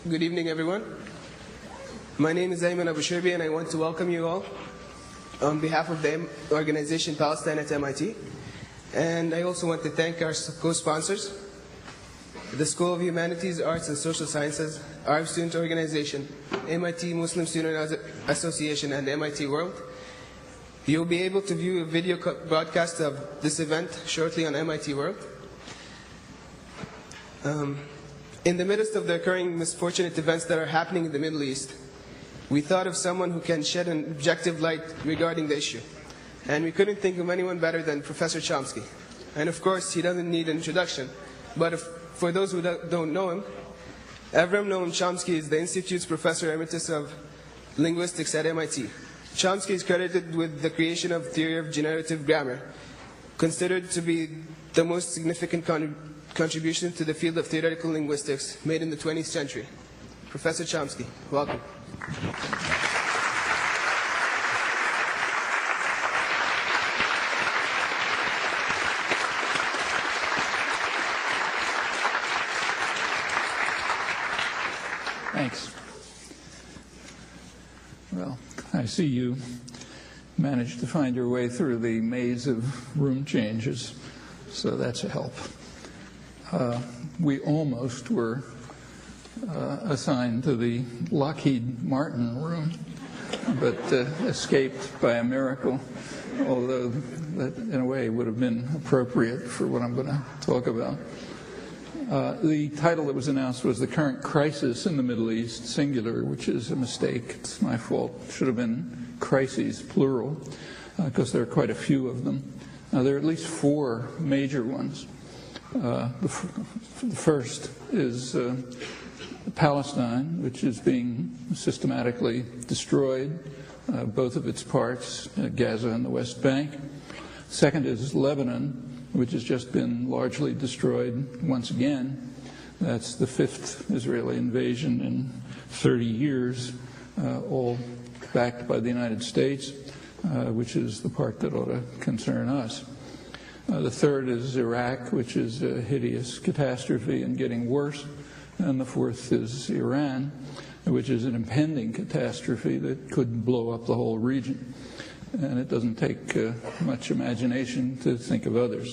Good evening, everyone. My name is Ayman Abu Shirbi, and I want to welcome you all on behalf of the organization Palestine at MIT. And I also want to thank our co-sponsors, the School of Humanities, Arts, and Social Sciences, Arab Student Organization, MIT Muslim Student Association, and MIT World. You'll be able to view a video broadcast of this event shortly on MIT World. In the midst of the occurring misfortunate events that are happening in the Middle East, we thought of someone who can shed an objective light regarding the issue. And we couldn't think of anyone better than Professor Chomsky. And of course, he doesn't need an introduction. But for those who don't know him, Avram Noam Chomsky is the Institute's Professor Emeritus of Linguistics at MIT. Chomsky is credited with the creation of theory of generative grammar, considered to be the most significant contribution to the field of theoretical linguistics made in the 20th century. Professor Chomsky, welcome. Thanks. Well, I see you managed to find your way through the maze of room changes, so that's a help. We almost were assigned to the Lockheed Martin room, but escaped by a miracle, although that in a way would have been appropriate for what I'm going to talk about. The title that was announced was The Current Crisis in the Middle East, singular, which is a mistake. It's my fault. It should have been crises, plural, because there are quite a few of them. There are at least four major ones. The first is Palestine, which is being systematically destroyed, both of its parts, Gaza and the West Bank. Second is Lebanon, which has just been largely destroyed once again. That's the fifth Israeli invasion in 30 years, all backed by the United States, which is the part that ought to concern us. The third is Iraq, which is a hideous catastrophe and getting worse. And the fourth is Iran, which is an impending catastrophe that could blow up the whole region. And it doesn't take much imagination to think of others.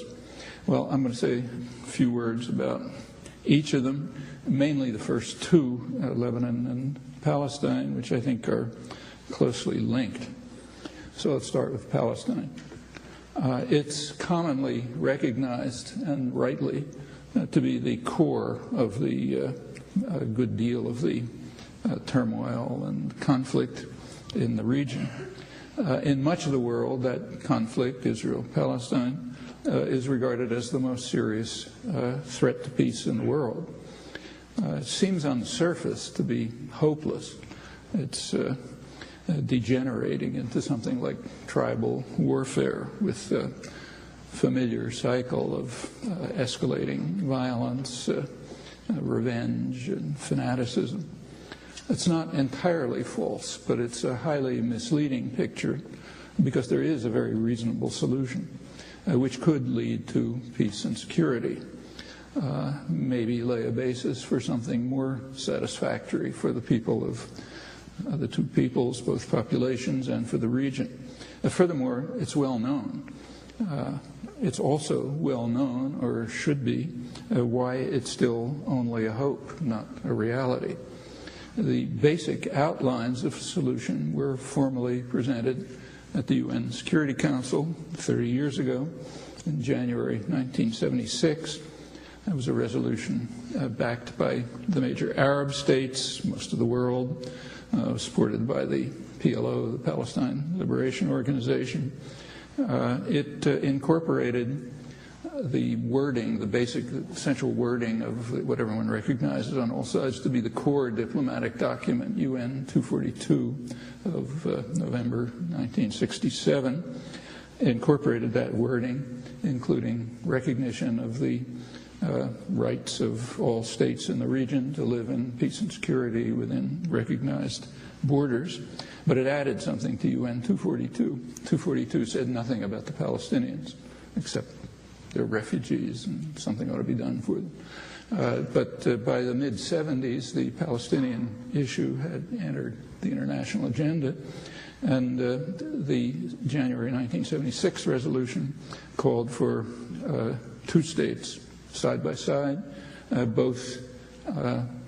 Well, I'm going to say a few words about each of them, mainly the first two, Lebanon and Palestine, which I think are closely linked. So let's start with Palestine. It's commonly recognized, and rightly, to be the core of the good deal of the turmoil and conflict in the region. In much of the world, that conflict, Israel-Palestine, is regarded as the most serious threat to peace in the world. It seems on the surface to be hopeless. It's degenerating into something like tribal warfare with a familiar cycle of escalating violence, revenge, and fanaticism. It's not entirely false, but it's a highly misleading picture because there is a very reasonable solution which could lead to peace and security, maybe lay a basis for something more satisfactory for the people of the two peoples, both populations, and for the region. Furthermore, it's well known. It's also well known, or should be, why it's still only a hope, not a reality. The basic outlines of a solution were formally presented at the UN Security Council 30 years ago, in January 1976. That was a resolution backed by the major Arab states, most of the world, supported by the PLO, the Palestine Liberation Organization. It incorporated the wording, the basic essential wording of what everyone recognizes on all sides to be the core diplomatic document, UN 242 of November 1967, incorporated that wording, including recognition of the rights of all states in the region to live in peace and security within recognized borders. But it added something to UN 242. 242 said nothing about the Palestinians, except they're refugees and something ought to be done for them. But by the mid-'70s, the Palestinian issue had entered the international agenda, and the January 1976 resolution called for two states side by side, both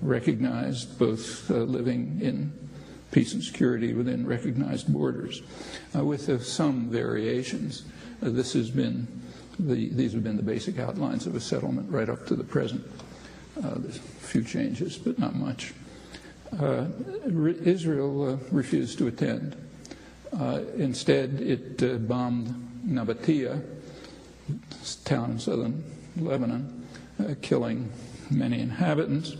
recognized, both living in peace and security within recognized borders, with some variations. These have been the basic outlines of a settlement right up to the present. There's a few changes, but not much. Israel refused to attend. Instead, it bombed Nabatea, a town in southern Lebanon, killing many inhabitants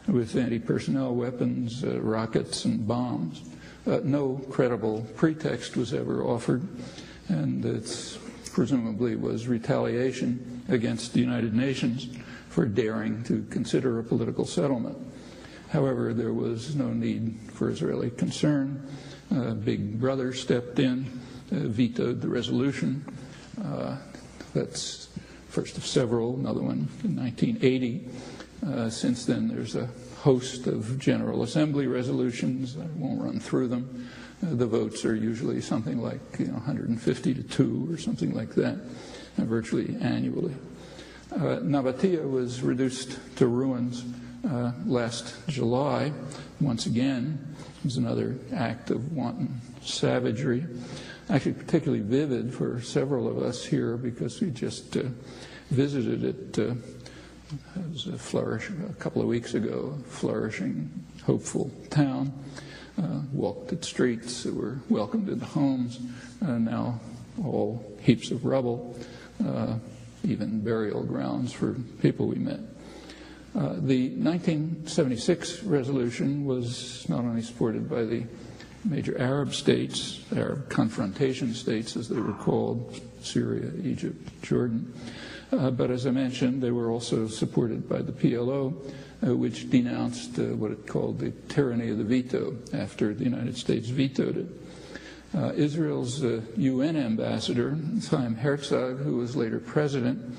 with anti-personnel weapons, rockets, and bombs. No credible pretext was ever offered, and it presumably was retaliation against the United Nations for daring to consider a political settlement. However, there was no need for Israeli concern. Big Brother stepped in, vetoed the resolution. That's first of several, another one in 1980. Since then, there's a host of General Assembly resolutions. I won't run through them. The votes are usually something like 150 to 2 or something like that, virtually annually. Nabatea was reduced to ruins last July. Once again, it was another act of wanton savagery, actually particularly vivid for several of us here because we just visited it. It was a couple of weeks ago, a flourishing, hopeful town. Walked its streets, were welcomed into homes, now all heaps of rubble, even burial grounds for people we met. The 1976 resolution was not only supported by the major Arab states, Arab confrontation states as they were called, Syria, Egypt, Jordan, but as I mentioned, they were also supported by the PLO, which denounced what it called the tyranny of the veto after the United States vetoed it. Israel's UN ambassador, Chaim Herzog, who was later president,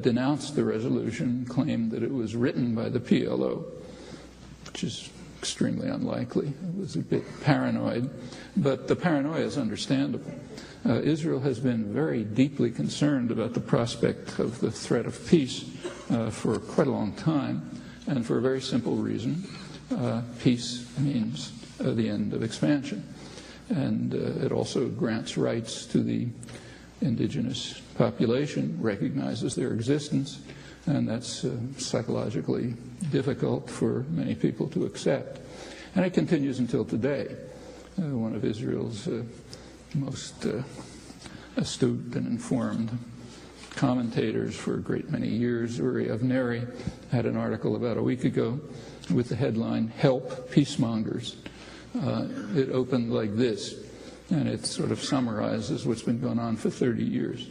denounced the resolution, claimed that it was written by the PLO, which is extremely unlikely. It was a bit paranoid, but the paranoia is understandable. Israel has been very deeply concerned about the prospect of the threat of peace for quite a long time, and for a very simple reason. Peace means the end of expansion, and it also grants rights to the indigenous population, recognizes their existence, and that's psychologically difficult for many people to accept. And it continues until today. One of Israel's most astute and informed commentators for a great many years, Uri Avneri, had an article about a week ago with the headline, "Help Peacemongers." It opened like this, and it sort of summarizes what's been going on for 30 years.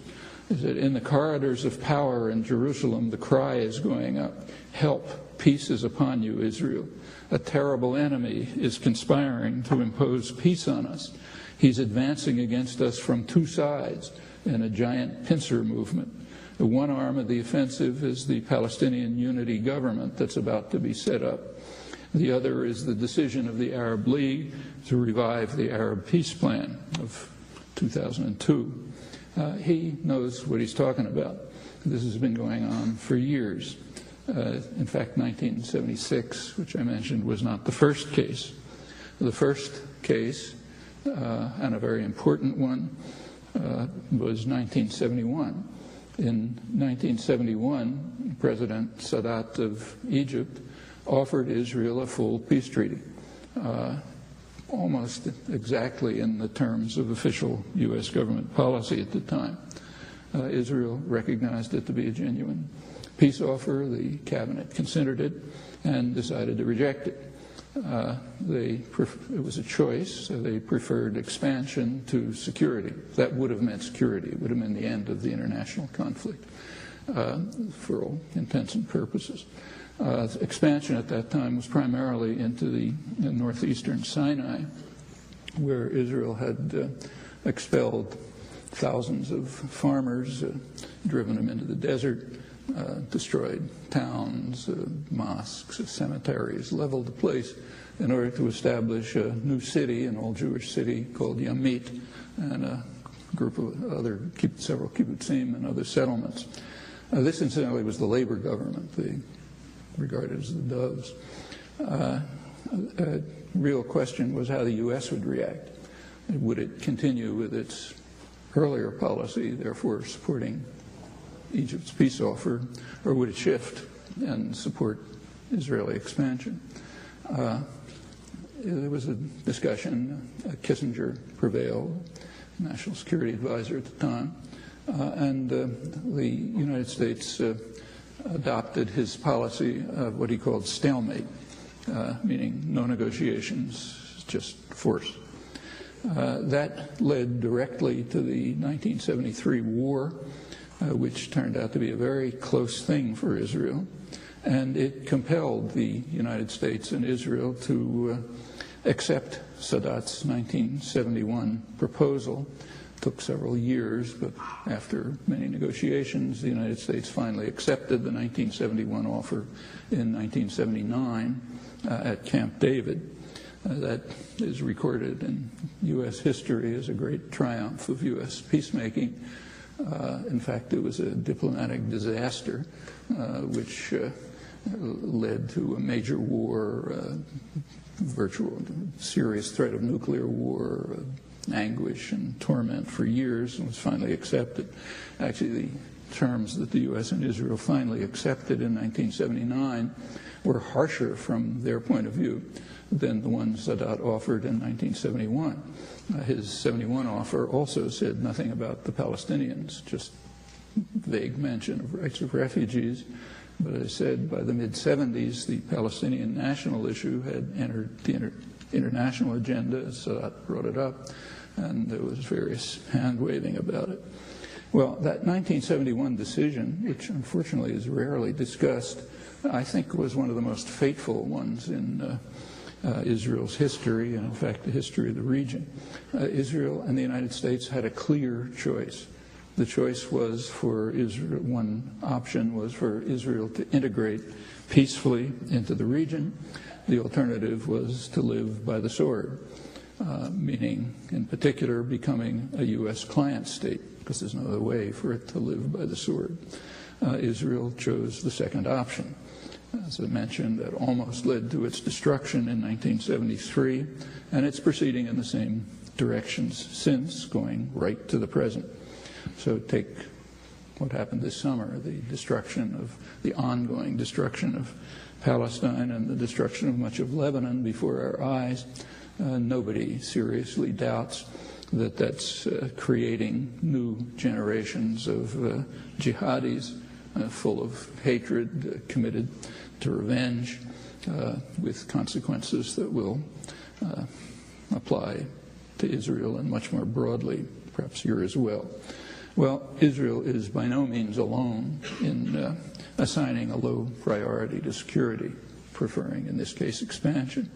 It said, "In the corridors of power in Jerusalem, the cry is going up, 'Help, peace is upon you, Israel. A terrible enemy is conspiring to impose peace on us. He's advancing against us from two sides in a giant pincer movement. The one arm of the offensive is the Palestinian Unity Government that's about to be set up. The other is the decision of the Arab League to revive the Arab Peace Plan of 2002. He knows what he's talking about. This has been going on for years. In fact, 1976, which I mentioned, was not the first case. The first case, and a very important one, was 1971. In 1971, President Sadat of Egypt offered Israel a full peace treaty, almost exactly in the terms of official U.S. government policy at the time. Israel recognized it to be a genuine peace offer. The cabinet considered it and decided to reject it. It was a choice. So they preferred expansion to security. That would have meant security. It would have meant the end of the international conflict for all intents and purposes. Expansion at that time was primarily into the northeastern Sinai, where Israel had expelled thousands of farmers, driven them into the desert, destroyed towns, mosques, cemeteries, leveled the place in order to establish a new city, an all-Jewish city called Yamit, and a group of several kibbutzim and other settlements. This, incidentally, was the labor government, regarded as the doves. A real question was how the U.S. would react. Would it continue with its earlier policy, therefore supporting Egypt's peace offer, or would it shift and support Israeli expansion? There was a discussion. Kissinger prevailed, national security advisor at the time, and the United States adopted his policy of what he called stalemate, meaning no negotiations, just force. That led directly to the 1973 war, which turned out to be a very close thing for Israel, and it compelled the United States and Israel to accept Sadat's 1971 proposal. It took several years, but after many negotiations, the United States finally accepted the 1971 offer in 1979 at Camp David. That is recorded in U.S. history as a great triumph of U.S. peacemaking. In fact, it was a diplomatic disaster, which led to a major war, virtual serious threat of nuclear war, anguish and torment for years, and was finally accepted. Actually, the terms that the U.S. and Israel finally accepted in 1979 were harsher from their point of view than the ones Sadat offered in 1971. His 71 offer also said nothing about the Palestinians, just vague mention of rights of refugees. But as I said, by the mid-70s, the Palestinian national issue had entered the international agenda. Sadat brought it up, and there was various hand-waving about it. Well, that 1971 decision, which unfortunately is rarely discussed, I think was one of the most fateful ones in Israel's history, and in fact the history of the region. Israel and the United States had a clear choice. The choice was for Israel, one option was for Israel to integrate peacefully into the region. The alternative was to live by the sword, meaning in particular becoming a U.S. client state, because there's no other way for it to live by the sword. Israel chose the second option. As I mentioned, that almost led to its destruction in 1973, and it's proceeding in the same directions since, going right to the present. So take what happened this summer, the ongoing destruction of Palestine and the destruction of much of Lebanon before our eyes. Nobody seriously doubts that that's creating new generations of jihadis full of hatred, committed to revenge, with consequences that will apply to Israel and much more broadly, perhaps here as well. Well, Israel is by no means alone in assigning a low priority to security, preferring, in this case, expansion.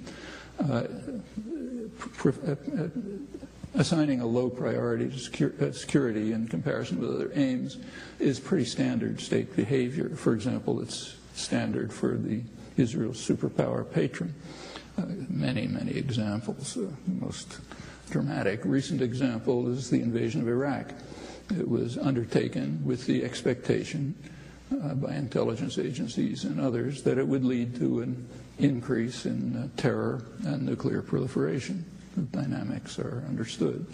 Assigning a low priority to security in comparison with other aims is pretty standard state behavior. For example, it's standard for the Israel's superpower patron. Many, many examples. The most dramatic recent example is the invasion of Iraq. It was undertaken with the expectation by intelligence agencies and others that it would lead to an increase in terror and nuclear proliferation. The dynamics are understood.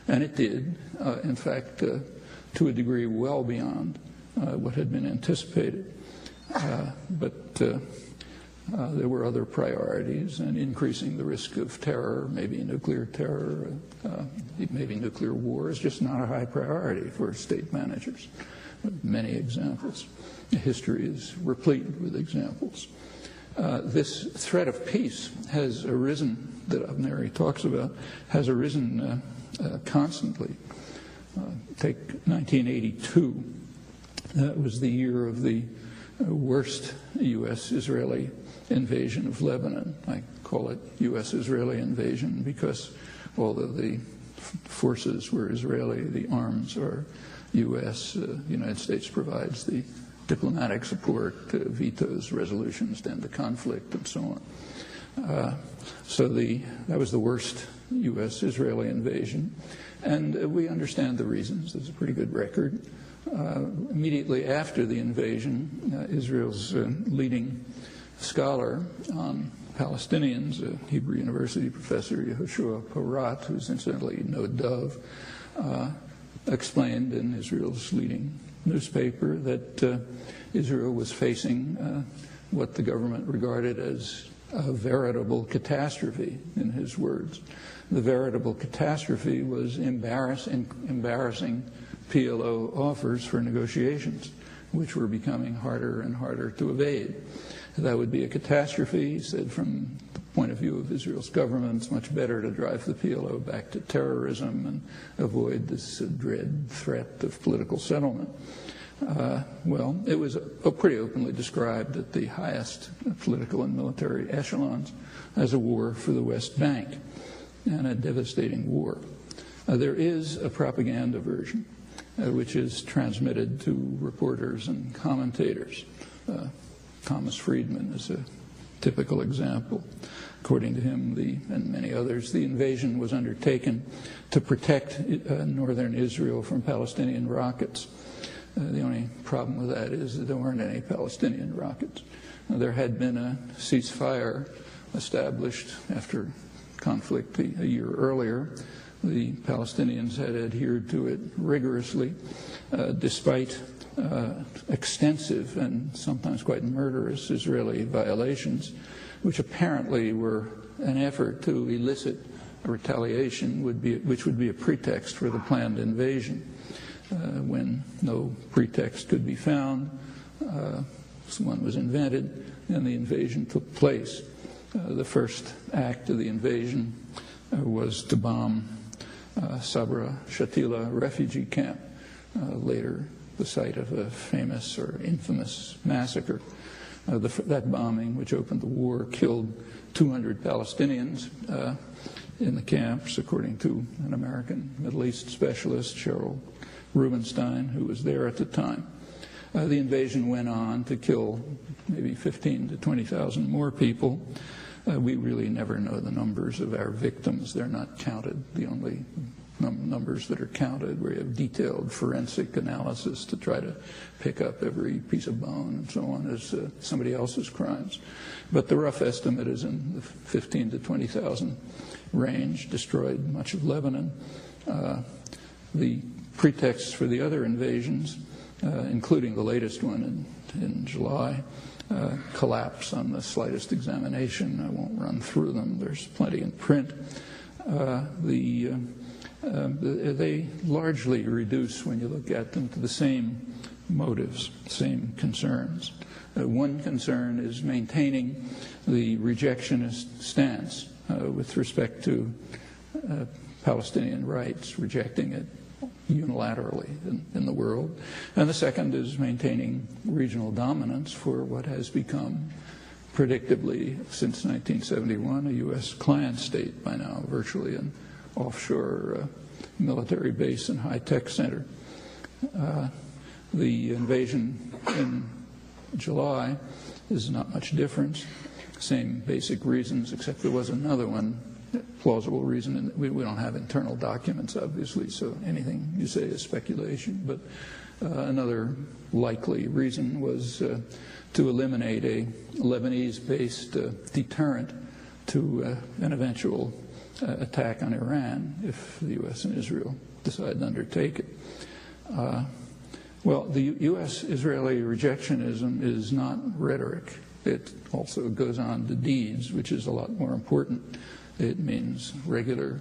And it did, in fact, to a degree well beyond what had been anticipated. But there were other priorities, and increasing the risk of terror, maybe nuclear terror, maybe nuclear war, is just not a high priority for state managers. Many examples. History is replete with examples. This threat of peace has arisen, that Avneri talks about, has arisen constantly. Take 1982. That was the year of the worst U.S.-Israeli invasion of Lebanon. I call it U.S.-Israeli invasion because although the forces were Israeli, the arms are U.S. The United States provides the diplomatic support, vetoes resolutions to end the conflict, and so on. So that was the worst U.S.-Israeli invasion, and we understand the reasons. There's a pretty good record. Immediately after the invasion, Israel's leading scholar on Palestinians, a Hebrew University professor, Yehoshua Porat, who's incidentally no dove, explained in Israel's leading newspaper that Israel was facing what the government regarded as a veritable catastrophe, in his words. The veritable catastrophe was embarrassing PLO offers for negotiations, which were becoming harder and harder to evade. That would be a catastrophe, he said, from the point of view of Israel's government. It's much better to drive the PLO back to terrorism and avoid this dread threat of political settlement. Well, it was pretty openly described at the highest political and military echelons as a war for the West Bank, and a devastating war. There is a propaganda version, which is transmitted to reporters and commentators. Thomas Friedman is a typical example. According to him and many others, the invasion was undertaken to protect northern Israel from Palestinian rockets. The only problem with that is that there weren't any Palestinian rockets. There had been a ceasefire established after conflict a year earlier. The Palestinians had adhered to it rigorously, despite extensive and sometimes quite murderous Israeli violations, which apparently were an effort to elicit a retaliation, which would be a pretext for the planned invasion. When no pretext could be found, one was invented, and the invasion took place. The first act of the invasion was to bomb Sabra Shatila refugee camp, later the site of a famous or infamous massacre. That bombing, which opened the war, killed 200 Palestinians in the camps, according to an American Middle East specialist, Cheryl Rubenstein, who was there at the time. The invasion went on to kill maybe 15 to 20,000 more people. We really never know the numbers of our victims. They're not counted. The only numbers that are counted, where you have detailed forensic analysis to try to pick up every piece of bone and so on, as somebody else's crimes. But the rough estimate is in the 15 to 20,000 range, destroyed much of Lebanon. The pretexts for the other invasions, including the latest one in July, collapse on the slightest examination. I won't run through them. There's plenty in print. They largely reduce, when you look at them, to the same motives, same concerns. One concern is maintaining the rejectionist stance with respect to Palestinian rights, rejecting it unilaterally in the world. And the second is maintaining regional dominance for what has become, predictably, since 1971, a U.S. client state by now, virtually an offshore military base and high-tech center. The invasion in July is not much different. Same basic reasons, except there was another one, plausible reason, and we don't have internal documents, obviously, so anything you say is speculation. But another likely reason was to eliminate a Lebanese-based deterrent to an eventual attack on Iran if the U.S. and Israel decide to undertake it. Well, the U.S.-Israeli rejectionism is not rhetoric. It also goes on to deeds, which is a lot more important. It means regular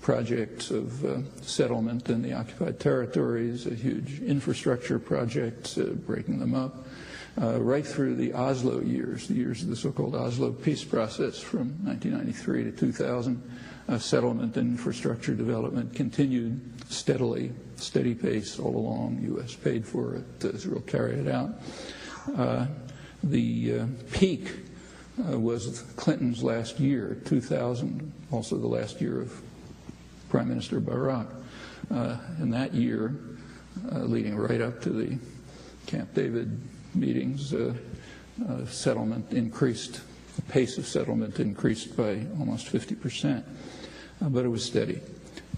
projects of settlement in the occupied territories, huge infrastructure projects, breaking them up, right through the Oslo years, the years of the so-called Oslo peace process from 1993 to 2000. Settlement and infrastructure development continued steadily, steady pace all along. U.S. paid for it. Israel carried it out. The peak was Clinton's last year, 2000, also the last year of Prime Minister Barak. In that year, leading right up to the Camp David meetings, settlement increased, the pace of settlement increased by almost 50%, but it was steady.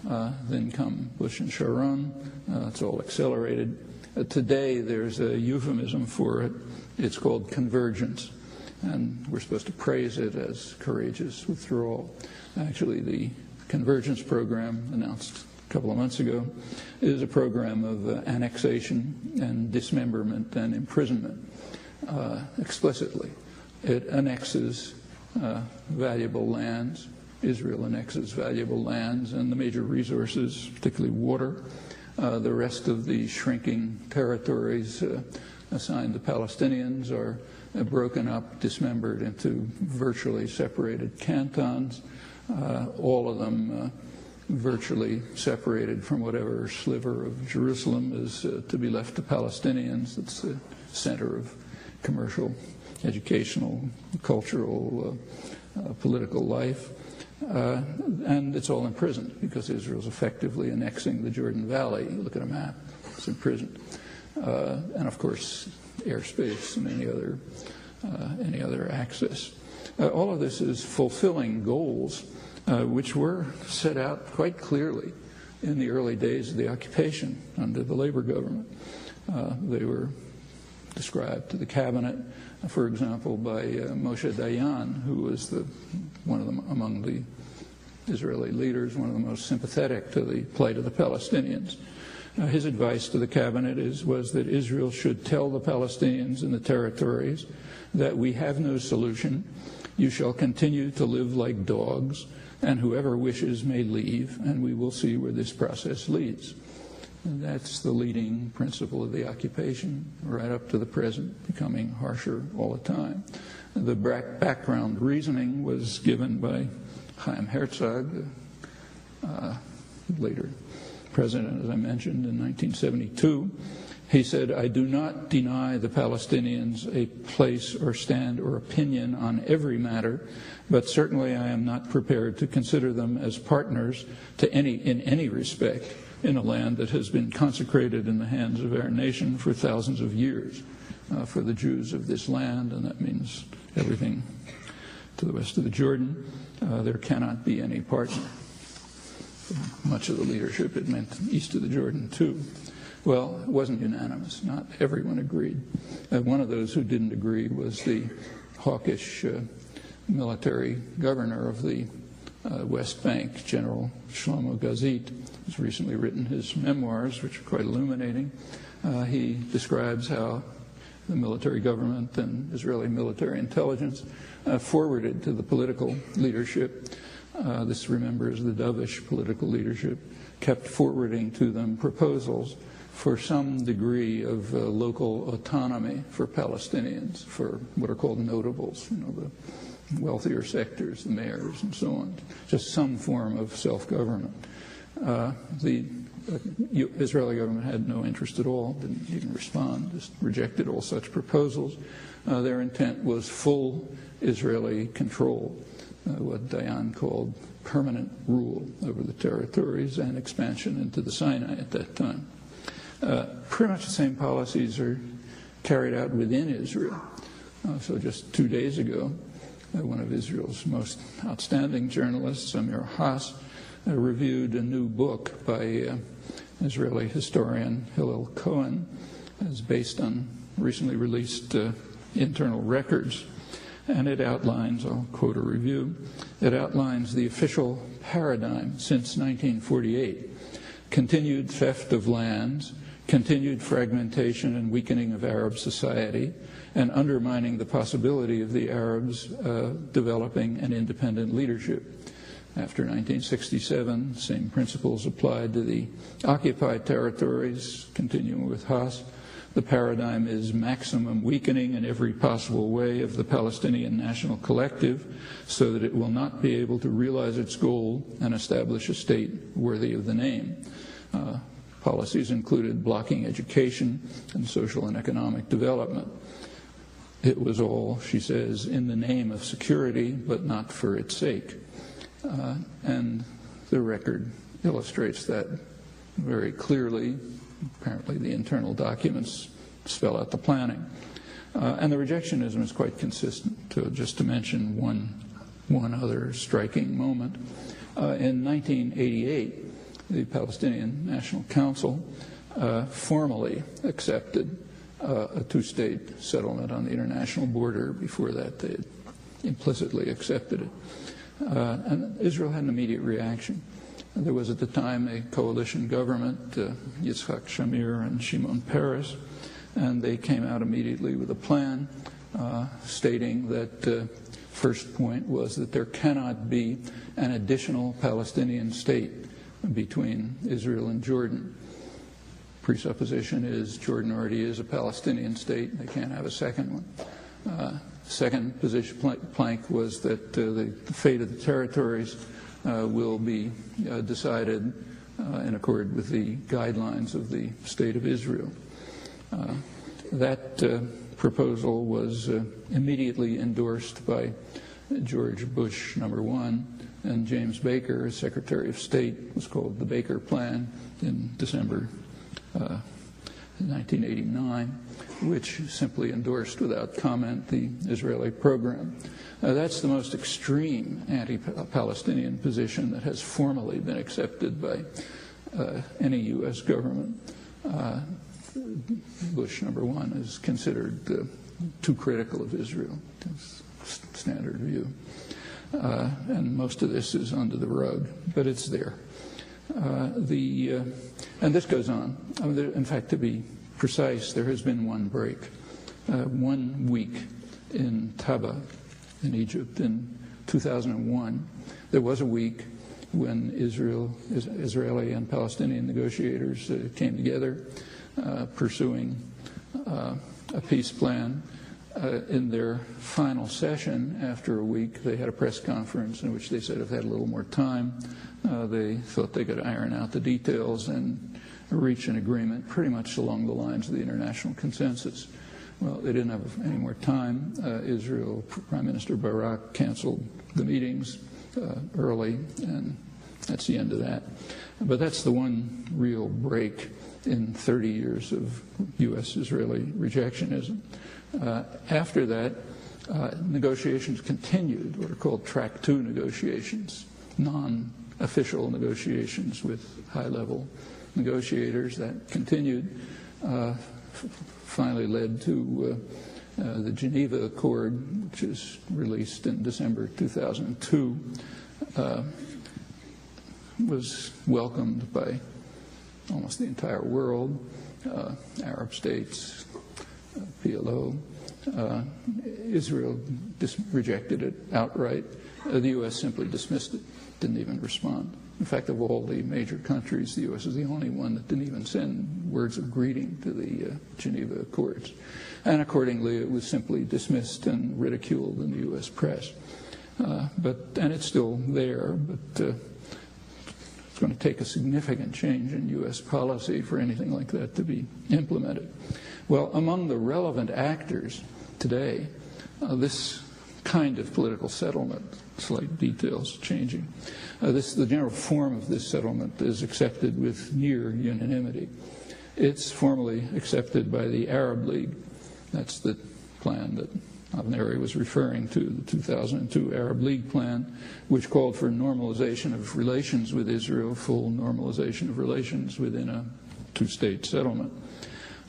Then come Bush and Sharon, it's all accelerated. Today there's a euphemism for it, it's called convergence, and we're supposed to praise it as courageous withdrawal. Actually, the convergence program announced a couple of months ago is a program of annexation and dismemberment and imprisonment explicitly. It annexes valuable lands. Israel annexes valuable lands and the major resources, particularly water. The rest of the shrinking territories assigned to Palestinians are broken up, dismembered into virtually separated cantons, all of them virtually separated from whatever sliver of Jerusalem is to be left to Palestinians. It's the center of commercial, educational, cultural, political life. And it's all imprisoned because Israel's effectively annexing the Jordan Valley. You look at a map, it's imprisoned. And of course, airspace and any other access. All of this is fulfilling goals which were set out quite clearly in the early days of the occupation under the labor government. They were described to the cabinet, for example, by Moshe Dayan, who was among the Israeli leaders, one of the most sympathetic to the plight of the Palestinians. His advice to the cabinet was that Israel should tell the Palestinians in the territories that we have no solution. You shall continue to live like dogs, and whoever wishes may leave, and we will see where this process leads. And that's the leading principle of the occupation, right up to the present, becoming harsher all the time. The background reasoning was given by Chaim Herzog, later president, as I mentioned, in 1972. He said, "I do not deny the Palestinians a place or stand or opinion on every matter, but certainly I am not prepared to consider them as partners in any respect in a land that has been consecrated in the hands of our nation for thousands of years for the Jews of this land," and that means everything to the west of the Jordan. There cannot be any partner. For much of the leadership, it meant east of the Jordan, too. Well, it wasn't unanimous. Not everyone agreed. One of those who didn't agree was the hawkish military governor of the West Bank, General Shlomo Gazit, who's recently written his memoirs, which are quite illuminating. He describes how the military government and Israeli military intelligence forwarded to the political leadership. This remembers the dovish political leadership, kept forwarding to them proposals for some degree of local autonomy for Palestinians, for what are called notables, the wealthier sectors, the mayors, and so on, just some form of self-government. The Israeli government had no interest at all, didn't even respond, just rejected all such proposals. Their intent was full Israeli control, what Dayan called permanent rule over the territories and expansion into the Sinai at that time. Pretty much the same policies are carried out within Israel. So just 2 days ago, one of Israel's most outstanding journalists, Amir Haas, reviewed a new book by Israeli historian Hillel Cohen. It's based on recently released internal records. And it outlines, I'll quote a review, it outlines the official paradigm since 1948. Continued theft of lands, continued fragmentation and weakening of Arab society, and undermining the possibility of the Arabs developing an independent leadership. After 1967, same principles applied to the occupied territories, continuing with Haas. The paradigm is maximum weakening in every possible way of the Palestinian national collective so that it will not be able to realize its goal and establish a state worthy of the name. Policies included blocking education and social and economic development. It was all, she says, in the name of security, but not for its sake. And the record illustrates that very clearly. Apparently the internal documents spell out the planning. And the rejectionism is quite consistent, just to mention one other striking moment. In 1988, the Palestinian National Council formally accepted a two-state settlement on the international border. Before that, they had implicitly accepted it. And Israel had an immediate reaction. There was at the time a coalition government, Yitzhak Shamir and Shimon Peres, and they came out immediately with a plan stating that first point was that there cannot be an additional Palestinian state between Israel and Jordan. Presupposition is Jordan already is a Palestinian state, and they can't have a second one. Second position plank was that the fate of the territories will be decided in accord with the guidelines of the State of Israel. That proposal was immediately endorsed by George Bush #1 and James Baker, as Secretary of State. It was called the Baker Plan in December 1989, which simply endorsed without comment the Israeli program. That's the most extreme anti-Palestinian position that has formally been accepted by any U.S. government. Bush #1 is considered too critical of Israel, standard view. And most of this is under the rug, but it's there. And this goes on. In fact, to be precise, there has been one break. 1 week in Taba, in Egypt, in 2001, there was a week when Israeli and Palestinian negotiators came together, pursuing a peace plan. In their final session, after a week, they had a press conference in which they said if they had a little more time, they thought they could iron out the details and reach an agreement pretty much along the lines of the international consensus. Well, they didn't have any more time. Israel, Prime Minister Barak canceled the meetings early, and that's the end of that. But that's the one real break in 30 years of U.S.-Israeli rejectionism. After that, negotiations continued, what are called Track 2 negotiations, non-official negotiations with high-level negotiators. That continued, finally led to the Geneva Accord, which is released in December 2002, was welcomed by almost the entire world, Arab states, PLO. Israel rejected it outright. The U.S. simply dismissed it, didn't even respond. In fact, of all the major countries, the U.S. is the only one that didn't even send words of greeting to the Geneva Accords. And accordingly, it was simply dismissed and ridiculed in the U.S. press. And it's still there, but it's going to take a significant change in U.S. policy for anything like that to be implemented. Well, among the relevant actors today, this kind of political settlement, slight details changing, the general form of this settlement is accepted with near unanimity. It's formally accepted by the Arab League. That's the plan that Avneri was referring to, the 2002 Arab League plan, which called for normalization of relations with Israel, full normalization of relations within a two-state settlement.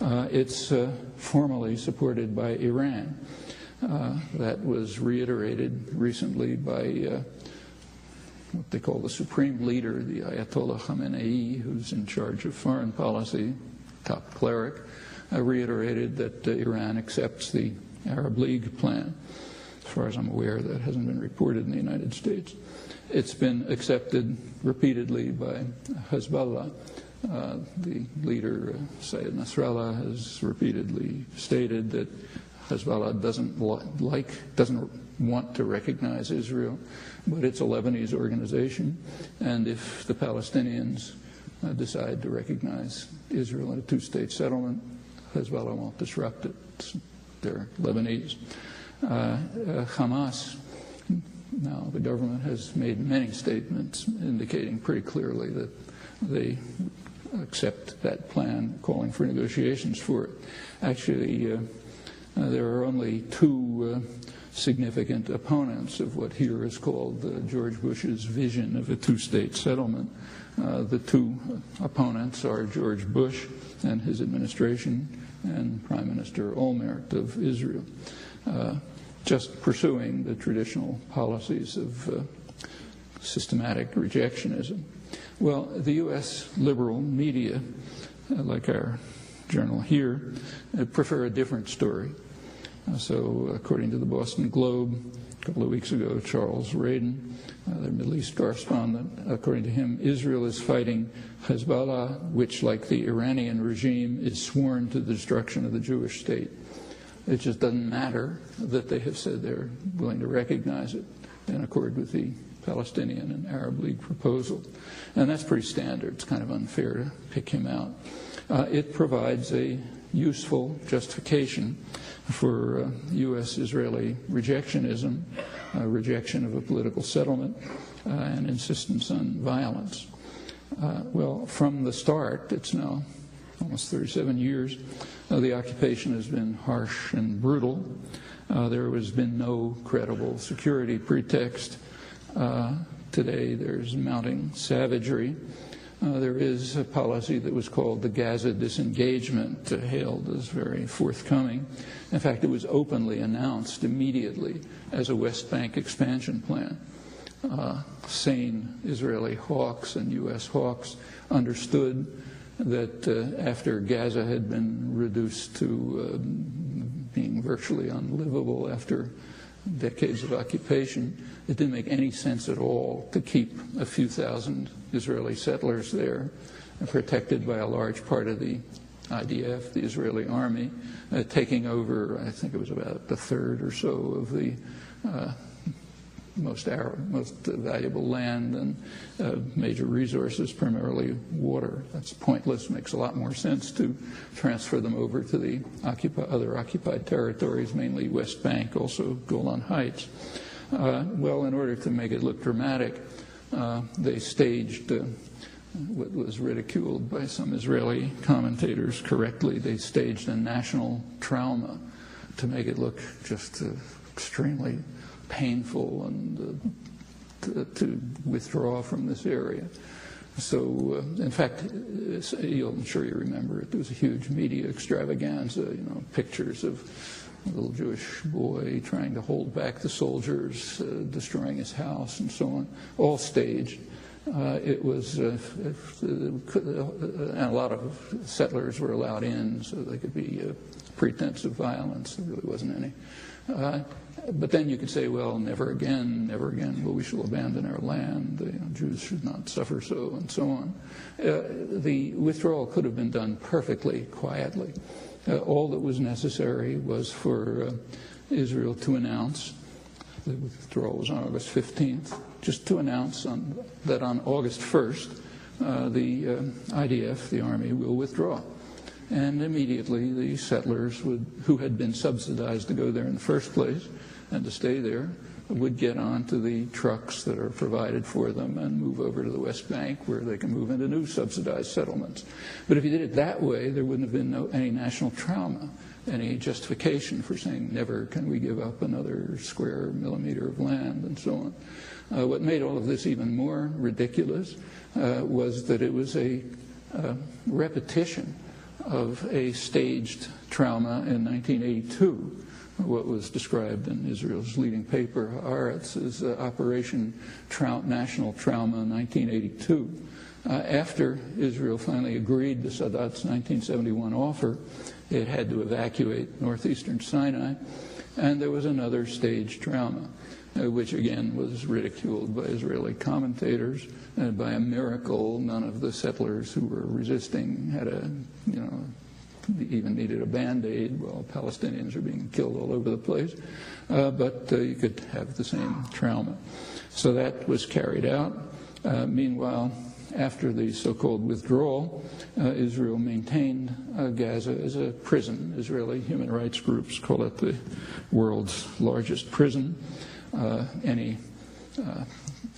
It's formally supported by Iran. That was reiterated recently by what they call the supreme leader, the Ayatollah Khamenei, who's in charge of foreign policy, top cleric, reiterated that Iran accepts the Arab League plan. As far as I'm aware, that hasn't been reported in the United States. It's been accepted repeatedly by Hezbollah. The leader, Sayed Nasrallah, has repeatedly stated that Hezbollah doesn't want to recognize Israel, but it's a Lebanese organization, and if the Palestinians decide to recognize Israel in a two-state settlement, Hezbollah won't disrupt it. They're Lebanese. Hamas, now the government has made many statements indicating pretty clearly that they accept that plan, calling for negotiations for it. Actually, there are only two significant opponents of what here is called George Bush's vision of a two-state settlement. The two opponents are George Bush and his administration and Prime Minister Olmert of Israel, just pursuing the traditional policies of systematic rejectionism. Well, the U.S. liberal media, like our journal here, prefer a different story. So according to the Boston Globe, a couple of weeks ago, Charles Radin, their Middle East correspondent, according to him, Israel is fighting Hezbollah, which, like the Iranian regime, is sworn to the destruction of the Jewish state. It just doesn't matter that they have said they're willing to recognize it in accord with the Palestinian and Arab League proposal. And that's pretty standard. It's kind of unfair to pick him out. It provides a useful justification for U.S.-Israeli rejectionism, rejection of a political settlement, and insistence on violence. Well, from the start, it's now almost 37 years, the occupation has been harsh and brutal. There has been no credible security pretext. Today there's mounting savagery. There is a policy that was called the Gaza disengagement, hailed as very forthcoming. In fact, it was openly announced immediately as a West Bank expansion plan. Sane Israeli hawks and U.S. hawks understood that after Gaza had been reduced to being virtually unlivable after decades of occupation, it didn't make any sense at all to keep a few thousand Israeli settlers there, protected by a large part of the IDF, the Israeli army, taking over, I think it was about a third or so of the most valuable land and major resources, primarily water. That's pointless. Makes a lot more sense to transfer them over to the other occupied territories, mainly West Bank, also Golan Heights. Well, in order to make it look dramatic, they staged what was ridiculed by some Israeli commentators correctly. They staged a national trauma to make it look just extremely painful and to withdraw from this area. So, in fact, I'm sure you remember it. There was a huge media extravaganza, pictures of a little Jewish boy trying to hold back the soldiers, destroying his house, and so on, all staged. It was, and a lot of settlers were allowed in, so there could be a pretense of violence. There really wasn't any. But then you could say, well, never again, well, we shall abandon our land, Jews should not suffer so, and so on. The withdrawal could have been done perfectly quietly. All that was necessary was for Israel to announce, the withdrawal was on August 15th, just to announce that on August 1st, the IDF, the army, will withdraw. And immediately the settlers who had been subsidized to go there in the first place and to stay there would get onto the trucks that are provided for them and move over to the West Bank where they can move into new subsidized settlements. But if you did it that way, there wouldn't have been any national trauma, any justification for saying never can we give up another square millimeter of land and so on. What made all of this even more ridiculous was that it was a repetition of a staged trauma in 1982, what was described in Israel's leading paper, Haaretz, as Operation National Trauma 1982. After Israel finally agreed to Sadat's 1971 offer, it had to evacuate northeastern Sinai, and there was another staged trauma, which again was ridiculed by Israeli commentators. And by a miracle, none of the settlers who were resisting had even needed a Band-Aid while Palestinians are being killed all over the place. But you could have the same trauma. So that was carried out. Meanwhile, after the so-called withdrawal, Israel maintained Gaza as a prison. Israeli human rights groups call it the world's largest prison. Any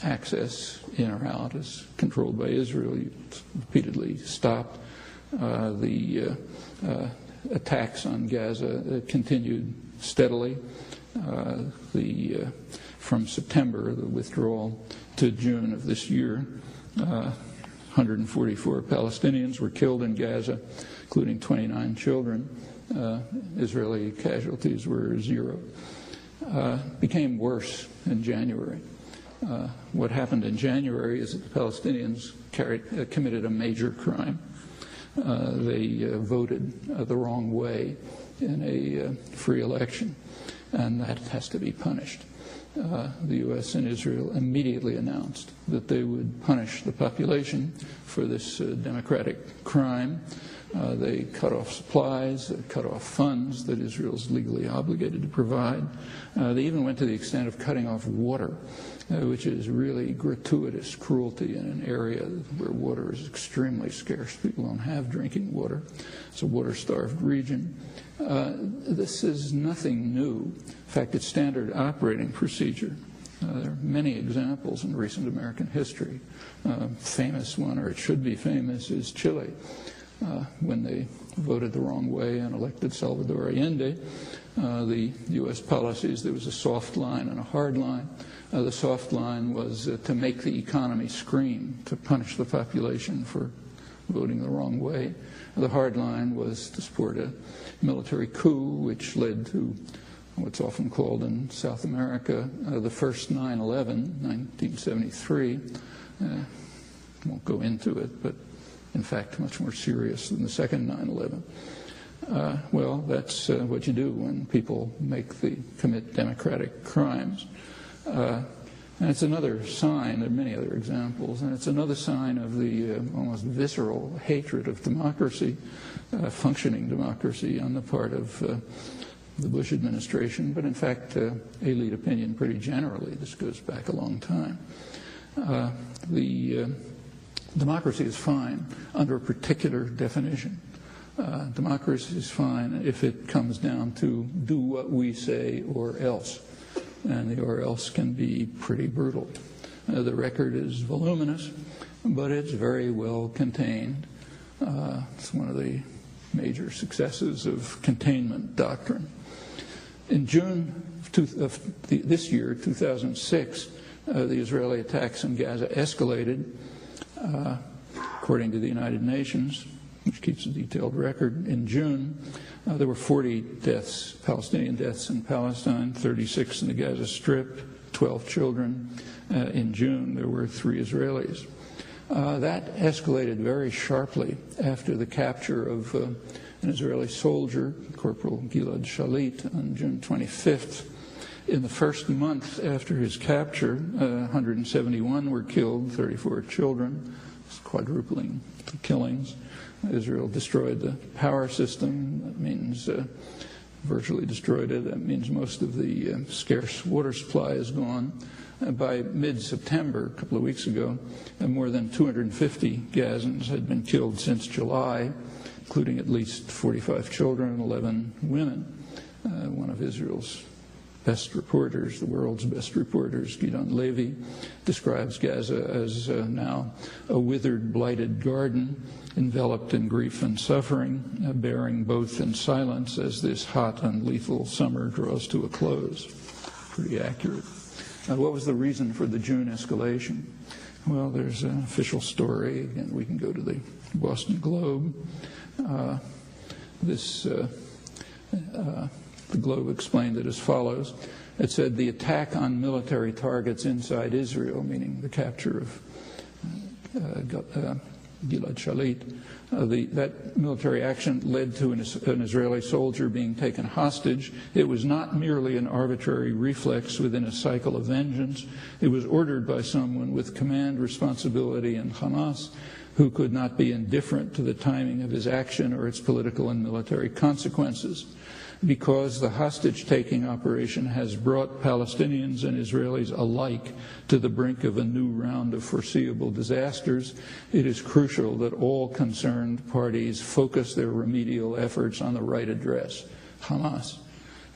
access in or out is controlled by Israel. It's repeatedly stopped. The attacks on Gaza continued steadily. From September, the withdrawal, to June of this year, 144 Palestinians were killed in Gaza, including 29 children. Israeli casualties were 0. Became worse in January. What happened in January is that the Palestinians committed a major crime. They voted the wrong way in a free election, and that has to be punished. The U.S. and Israel immediately announced that they would punish the population for this democratic crime. They cut off supplies, they cut off funds that Israel is legally obligated to provide. They even went to the extent of cutting off water, which is really gratuitous cruelty in an area where water is extremely scarce. People don't have drinking water. It's a water-starved region. This is nothing new. In fact, it's standard operating procedure. There are many examples in recent American history. Famous one, or it should be famous, is Chile. When they voted the wrong way and elected Salvador Allende, the U.S. policies, there was a soft line and a hard line. The soft line was to make the economy scream, to punish the population for voting the wrong way. The hard line was to support a military coup, which led to what's often called in South America the first 9/11, 1973. Won't go into it, but in fact much more serious than the second 9/11. Well, that's what you do when people commit democratic crimes. And it's another sign, there are many other examples, and it's another sign of the almost visceral hatred of democracy, functioning democracy on the part of the Bush administration, but in fact, elite opinion pretty generally. This goes back a long time. Democracy is fine under a particular definition. Democracy is fine if it comes down to do what we say or else. And the or else can be pretty brutal. The record is voluminous, but it's very well contained. It's one of the major successes of containment doctrine. In June of this year, 2006, the Israeli attacks in Gaza escalated. According to the United Nations, which keeps a detailed record, in June, there were 40 deaths, Palestinian deaths in Palestine, 36 in the Gaza Strip, 12 children. In June, there were 3 Israelis. That escalated very sharply after the capture of an Israeli soldier, Corporal Gilad Shalit, on June 25th. In the first month after his capture, 171 were killed, 34 children, quadrupling the killings. Israel destroyed the power system. That means virtually destroyed it. That means most of the scarce water supply is gone. By mid-September, a couple of weeks ago, more than 250 Gazans had been killed since July, including at least 45 children and 11 women. One of Israel's best reporters, the world's best reporters, Gidon Levy, describes Gaza as now a withered, blighted garden, enveloped in grief and suffering, bearing both in silence as this hot and lethal summer draws to a close. Pretty accurate. What was the reason for the June escalation? Well, there's an official story. Again, we can go to the Boston Globe. The Globe explained it as follows. It said the attack on military targets inside Israel, meaning the capture of Gilad Shalit, that military action led to an Israeli soldier being taken hostage. It was not merely an arbitrary reflex within a cycle of vengeance. It was ordered by someone with command responsibility in Hamas who could not be indifferent to the timing of his action or its political and military consequences. Because the hostage-taking operation has brought Palestinians and Israelis alike to the brink of a new round of foreseeable disasters, it is crucial that all concerned parties focus their remedial efforts on the right address, Hamas.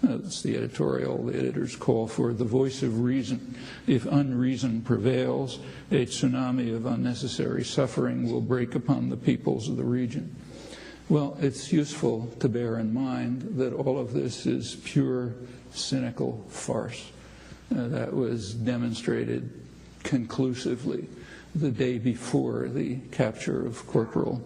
That's the editorial. The editors call for the voice of reason. If unreason prevails, a tsunami of unnecessary suffering will break upon the peoples of the region. Well, it's useful to bear in mind that all of this is pure, cynical farce. That was demonstrated conclusively the day before the capture of Corporal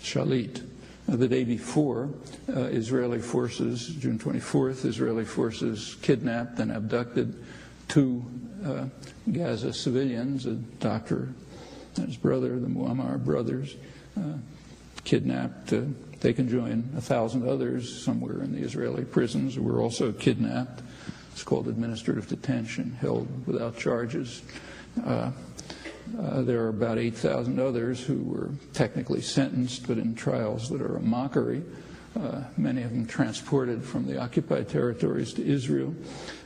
Shalit. The day before, Israeli forces, June 24th, Israeli forces kidnapped and abducted 2 Gaza civilians, a doctor and his brother, the Muammar brothers, kidnapped. They can join 1,000 others somewhere in the Israeli prisons who were also kidnapped. It's called administrative detention, held without charges. There are about 8,000 others who were technically sentenced, but in trials that are a mockery. Many of them transported from the occupied territories to Israel,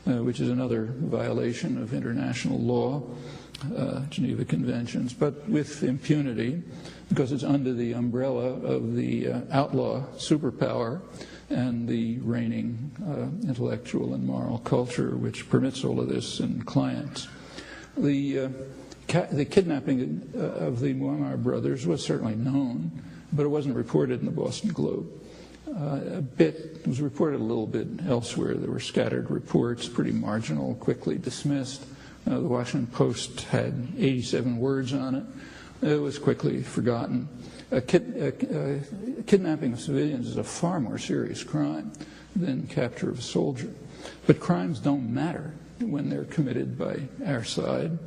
which is another violation of international law, Geneva Conventions, but with impunity, because it's under the umbrella of the outlaw superpower and the reigning intellectual and moral culture which permits all of this in clients. The kidnapping of the Muammar brothers was certainly known, but it wasn't reported in the Boston Globe. It was reported a little bit elsewhere. There were scattered reports, pretty marginal, quickly dismissed. The Washington Post had 87 words on it. It was quickly forgotten. Kidnapping of civilians is a far more serious crime than capture of a soldier. But crimes don't matter when they're committed by our side,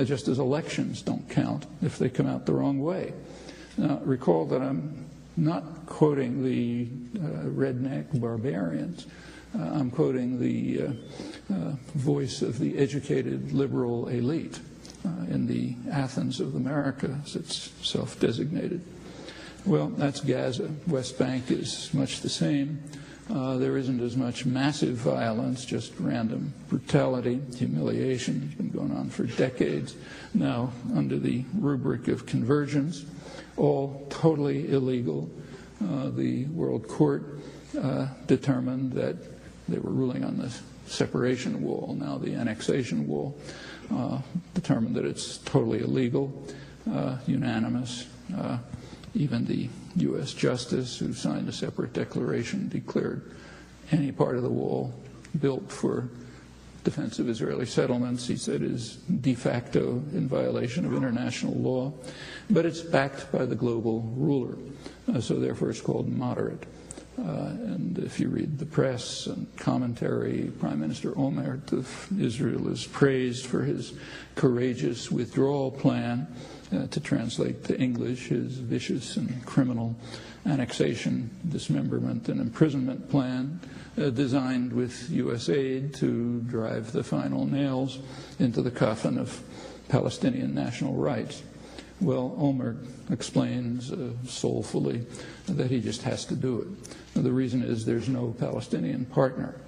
just as elections don't count if they come out the wrong way. Now, recall that I'm not quoting the redneck barbarians. I'm quoting the voice of the educated liberal elite in the Athens of America, as it's self-designated. Well, that's Gaza. West Bank is much the same. There isn't as much massive violence, just random brutality, humiliation. It's been going on for decades now under the rubric of convergence, all totally illegal. The World Court determined that they were ruling on the separation wall, now the annexation wall, determined that it's totally illegal, unanimous. Even the U.S. Justice, who signed a separate declaration, declared any part of the wall built for defense of Israeli settlements, he said, is de facto in violation of international law. But it's backed by the global ruler, so therefore it's called moderate. And if you read the press and commentary, Prime Minister Olmert of Israel is praised for his courageous withdrawal plan, to translate to English his vicious and criminal annexation, dismemberment, and imprisonment plan, designed with U.S. aid to drive the final nails into the coffin of Palestinian national rights. Well, Olmert explains soulfully that he just has to do it. The reason is there's no Palestinian partner.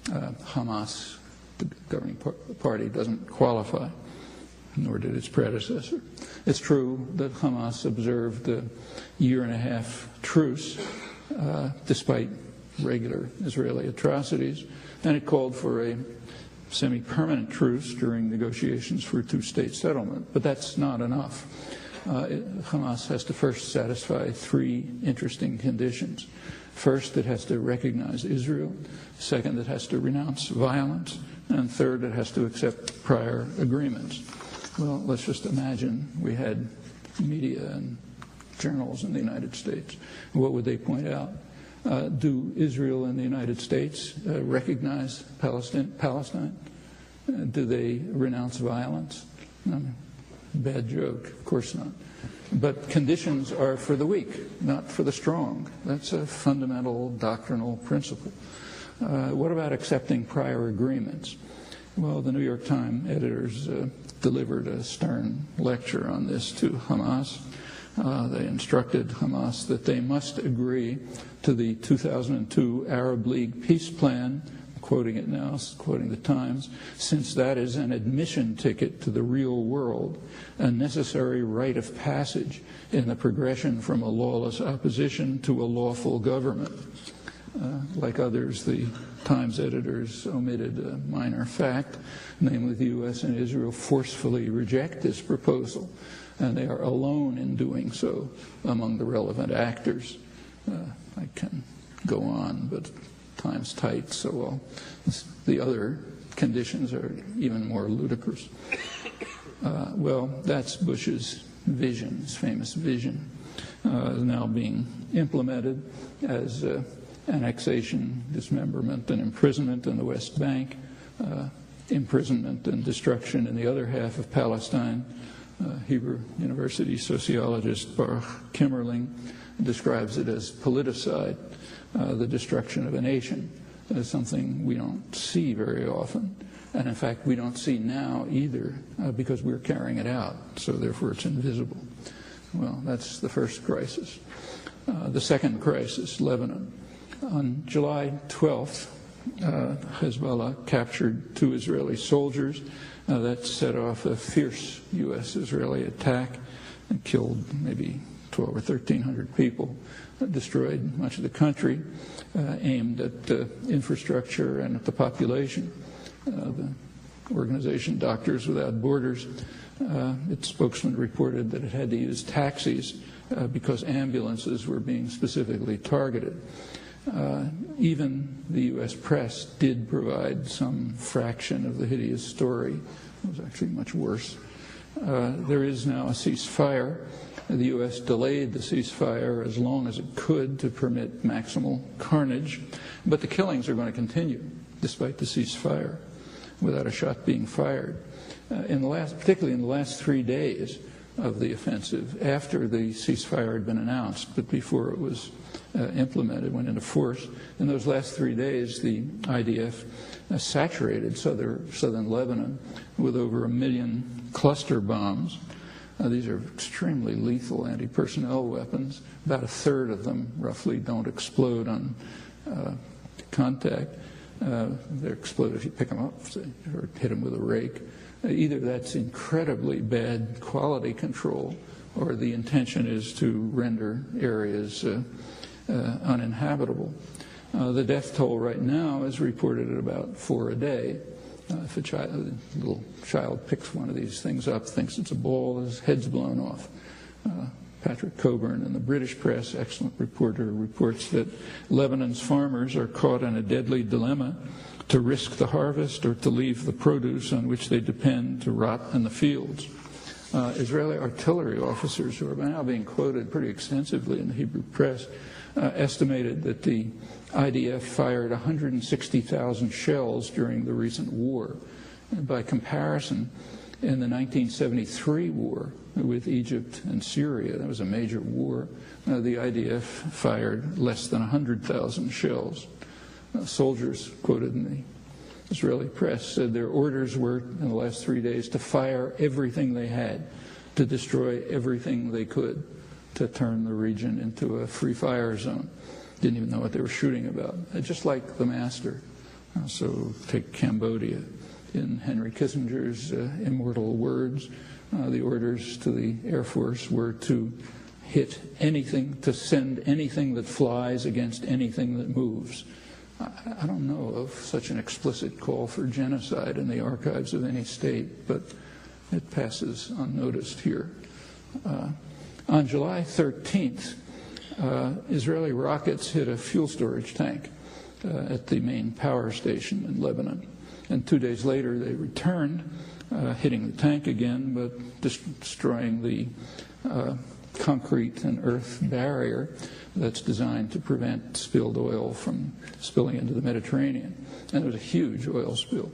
Hamas, the governing party, doesn't qualify, nor did its predecessor. It's true that Hamas observed a year-and-a-half truce, despite regular Israeli atrocities, and it called for a semi-permanent truce during negotiations for a 2-state settlement. But that's not enough. Hamas has to first satisfy 3 interesting conditions. First, it has to recognize Israel. Second, it has to renounce violence. And third, it has to accept prior agreements. Well, let's just imagine we had media and journals in the United States. What would they point out? Do Israel and the United States recognize Palestine? Do they renounce violence? Bad joke, of course not. But conditions are for the weak, not for the strong. That's a fundamental doctrinal principle. What about accepting prior agreements? Well, the New York Times editors delivered a stern lecture on this to Hamas. They instructed Hamas that they must agree to the 2002 Arab League peace plan, quoting it now, quoting the Times, since that is an admission ticket to the real world, a necessary rite of passage in the progression from a lawless opposition to a lawful government. Like others, the Times editors omitted a minor fact, namely the U.S. and Israel forcefully reject this proposal, and they are alone in doing so among the relevant actors. I can go on, but time's tight, so the other conditions are even more ludicrous. Well, that's Bush's vision, his famous vision, now being implemented as annexation, dismemberment, and imprisonment in the West Bank, imprisonment and destruction in the other half of Palestine. Hebrew University sociologist Baruch Kimmerling describes it as politicide, the destruction of a nation. That is something we don't see very often. And in fact, we don't see now either because we're carrying it out. So therefore, it's invisible. Well, that's the first crisis. The second crisis, Lebanon. On July 12th, Hezbollah captured 2 Israeli soldiers. That set off a fierce U.S.-Israeli attack and killed maybe 1,200 or 1,300 people, destroyed much of the country, aimed at infrastructure and at the population. The organization Doctors Without Borders, its spokesman reported that it had to use taxis because ambulances were being specifically targeted. Even the U.S. press did provide some fraction of the hideous story. It was actually much worse. There is now a ceasefire. The U.S. delayed the ceasefire as long as it could to permit maximal carnage, but the killings are going to continue despite the ceasefire without a shot being fired. Particularly in the last 3 days of the offensive, after the ceasefire had been announced, but before it was implemented, went into force. In those last 3 days, the IDF saturated southern Lebanon with over 1 million cluster bombs. These are extremely lethal anti-personnel weapons. About a third of them, roughly, don't explode on contact. They explode if you pick them up or hit them with a rake. Either that's incredibly bad quality control, or the intention is to render areas uninhabitable. The death toll right now is reported at about 4 a day. If a little child picks one of these things up, thinks it's a ball, his head's blown off. Patrick Coburn in the British press, excellent reporter, reports that Lebanon's farmers are caught in a deadly dilemma to risk the harvest or to leave the produce on which they depend to rot in the fields. Israeli artillery officers, who are now being quoted pretty extensively in the Hebrew press, estimated that the IDF fired 160,000 shells during the recent war. And by comparison, in the 1973 war with Egypt and Syria, that was a major war, the IDF fired less than 100,000 shells. Soldiers quoted in the Israeli press said their orders were, in the last 3 days, to fire everything they had, to destroy everything they could, to turn the region into a free fire zone. Didn't even know what they were shooting about, just like the master. So take Cambodia. In Henry Kissinger's immortal words, the orders to the Air Force were to hit anything, to send anything that flies against anything that moves. I don't know of such an explicit call for genocide in the archives of any state, but it passes unnoticed here. On July 13th, Israeli rockets hit a fuel storage tank at the main power station in Lebanon. And 2 days later, they returned, hitting the tank again, but destroying the concrete and earth barrier that's designed to prevent spilled oil from spilling into the Mediterranean. And there was a huge oil spill,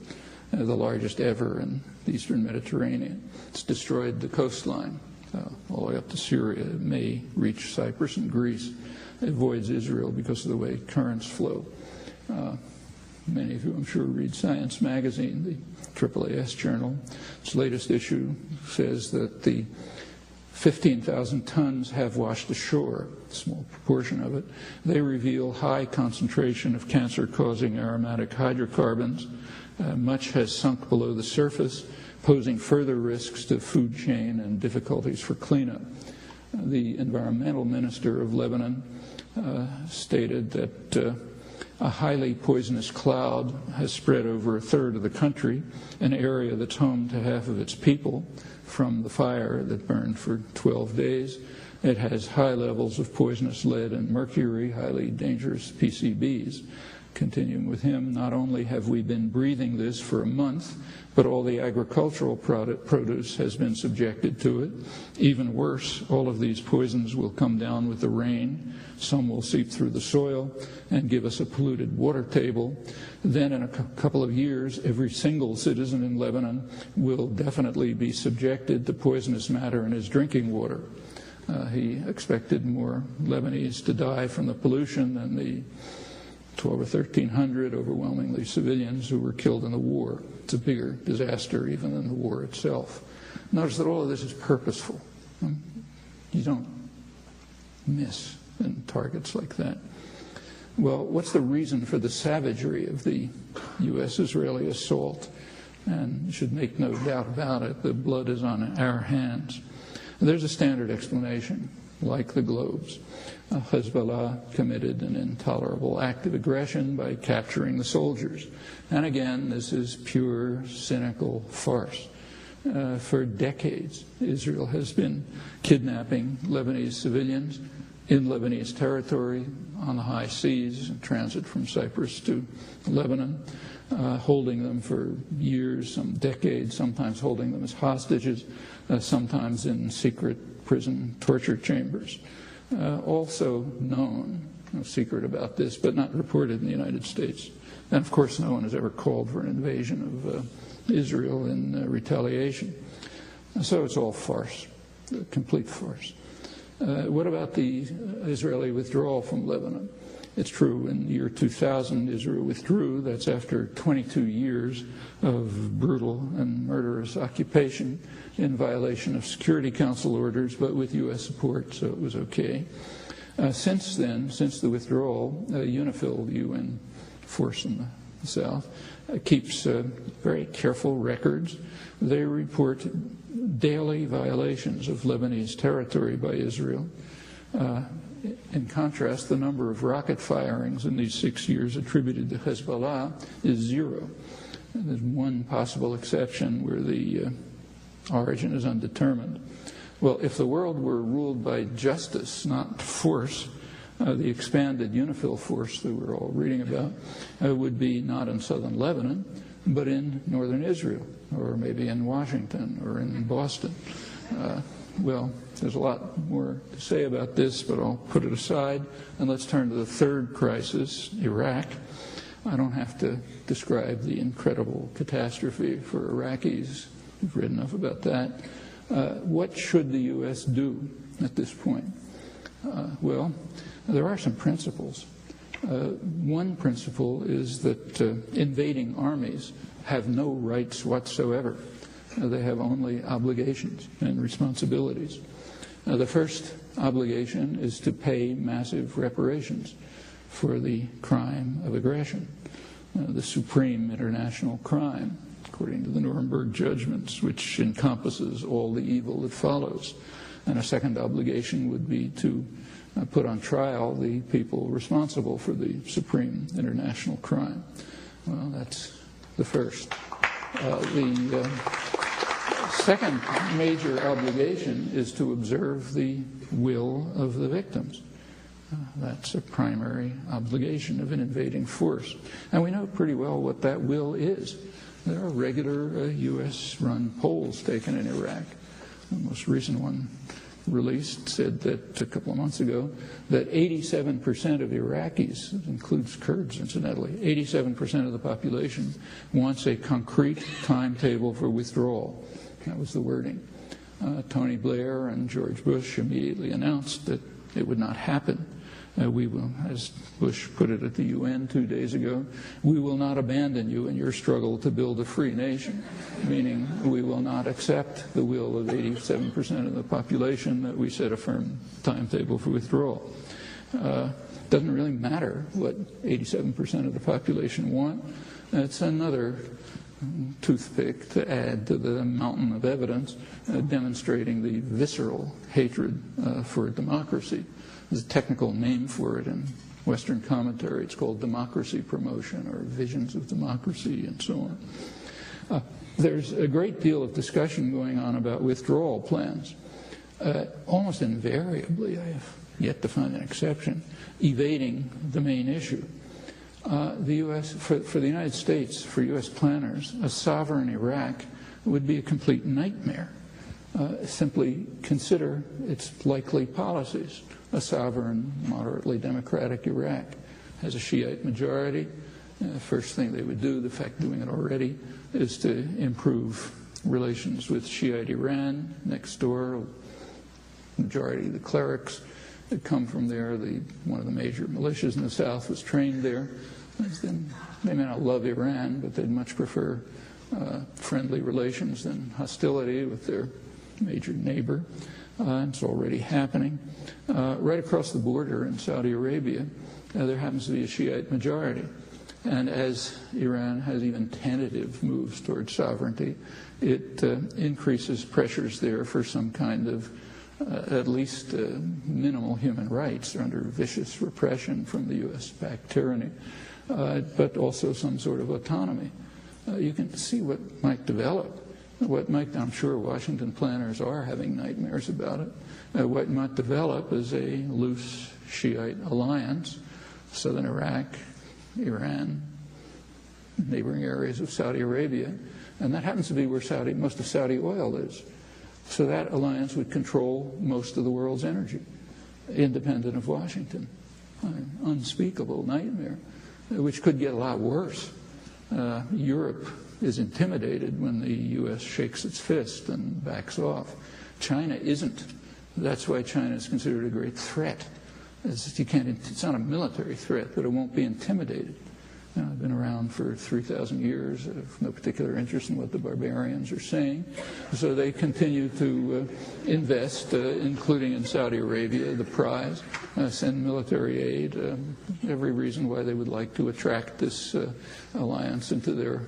the largest ever in the eastern Mediterranean. It's destroyed the coastline all the way up to Syria. It may reach Cyprus and Greece. It avoids Israel because of the way currents flow. Many of you, I'm sure, read Science magazine, the AAAS journal. Its latest issue says that the 15,000 tons have washed ashore, a small proportion of it. They reveal high concentration of cancer-causing aromatic hydrocarbons. Much has sunk below the surface, posing further risks to food chain and difficulties for cleanup. The environmental minister of Lebanon stated that A highly poisonous cloud has spread over a third of the country, an area that's home to half of its people from the fire that burned for 12 days. It has high levels of poisonous lead and mercury, highly dangerous PCBs. Continuing with him, not only have we been breathing this for a month, but all the agricultural produce has been subjected to it. Even worse, all of these poisons will come down with the rain. Some will seep through the soil and give us a polluted water table. Then in a couple of years, every single citizen in Lebanon will definitely be subjected to poisonous matter in his drinking water. He expected more Lebanese to die from the pollution than the 1,200 or 1,300 overwhelmingly civilians who were killed in the war. It's a bigger disaster even than the war itself. Notice that all of this is purposeful. You don't miss in targets like that. Well, what's the reason for the savagery of the U.S.-Israeli assault? And you should make no doubt about it, the blood is on our hands. There's a standard explanation, like the globes. Hezbollah committed an intolerable act of aggression by capturing the soldiers. And again, this is pure, cynical farce. For decades, Israel has been kidnapping Lebanese civilians in Lebanese territory, on the high seas, in transit from Cyprus to Lebanon, holding them for years, some decades, sometimes holding them as hostages, sometimes in secret prison torture chambers. Also known, no secret about this, but not reported in the United States. And of course, no one has ever called for an invasion of Israel in retaliation. So it's all farce, a complete farce. What about the Israeli withdrawal from Lebanon? It's true, in the year 2000, Israel withdrew. That's after 22 years of brutal and murderous occupation in violation of Security Council orders, but with U.S. support, so it was okay. Since then, since the withdrawal, UNIFIL, the UN force in the south, keeps very careful records. They report daily violations of Lebanese territory by Israel. In contrast, the number of rocket firings in these 6 years attributed to Hezbollah is 0. There's one possible exception where the origin is undetermined. Well, if the world were ruled by justice, not force, the expanded UNIFIL force that we're all reading about would be not in southern Lebanon, but in northern Israel, or maybe in Washington, or in Boston. Well, there's a lot more to say about this, but I'll put it aside, and let's turn to the third crisis, Iraq. I don't have to describe the incredible catastrophe for Iraqis. We've read enough about that. What should the U.S. do at this point? Well, there are some principles. One principle is that invading armies have no rights whatsoever. They have only obligations and responsibilities. The first obligation is to pay massive reparations for the crime of aggression, the supreme international crime, according to the Nuremberg judgments, which encompasses all the evil that follows. And a second obligation would be to put on trial the people responsible for the supreme international crime. Well, that's the first. The second major obligation is to observe the will of the victims. That's a primary obligation of an invading force. And we know pretty well what that will is. There are regular U.S.-run polls taken in Iraq. The most recent one released said that a couple of months ago that 87% of Iraqis, it includes Kurds incidentally, 87% of the population wants a concrete timetable for withdrawal. That was the wording. Tony Blair and George Bush immediately announced that it would not happen. We will, as Bush put it at the UN 2 days ago, we will not abandon you in your struggle to build a free nation, meaning we will not accept the will of 87% of the population that we set a firm timetable for withdrawal. Doesn't really matter what 87% of the population want. It's another toothpick to add to the mountain of evidence demonstrating the visceral hatred for democracy. There's a technical name for it in Western commentary. It's called Democracy Promotion or Visions of Democracy and so on. There's a great deal of discussion going on about withdrawal plans. Almost invariably, I have yet to find an exception, evading the main issue. The U.S., for the United States, for U.S. planners, a sovereign Iraq would be a complete nightmare. Simply consider its likely policies. A sovereign, moderately democratic Iraq has a Shiite majority. First thing they would do, the fact doing it already, is to improve relations with Shiite Iran next door. Majority of the clerics that come from there, one of the major militias in the south was trained there. They may not love Iran, but they'd much prefer friendly relations than hostility with their major neighbor. It's already happening. Right across the border in Saudi Arabia, there happens to be a Shiite majority. And as Iran has even tentative moves towards sovereignty, it increases pressures there for some kind of at least minimal human rights. They're under vicious repression from the U.S.-backed tyranny, but also some sort of autonomy. You can see what might develop. I'm sure Washington planners are having nightmares about it. What might develop is a loose Shiite alliance, southern Iraq, Iran, neighboring areas of Saudi Arabia, and that happens to be where most of Saudi oil is. So that alliance would control most of the world's energy, independent of Washington. An unspeakable nightmare, which could get a lot worse. Europe is intimidated when the U.S. shakes its fist and backs off. China isn't. That's why China is considered a great threat. It's not a military threat, but it won't be intimidated. I've been around for 3,000 years. I have no particular interest in what the barbarians are saying. So they continue to invest, including in Saudi Arabia, the prize, send military aid, every reason why they would like to attract this alliance into their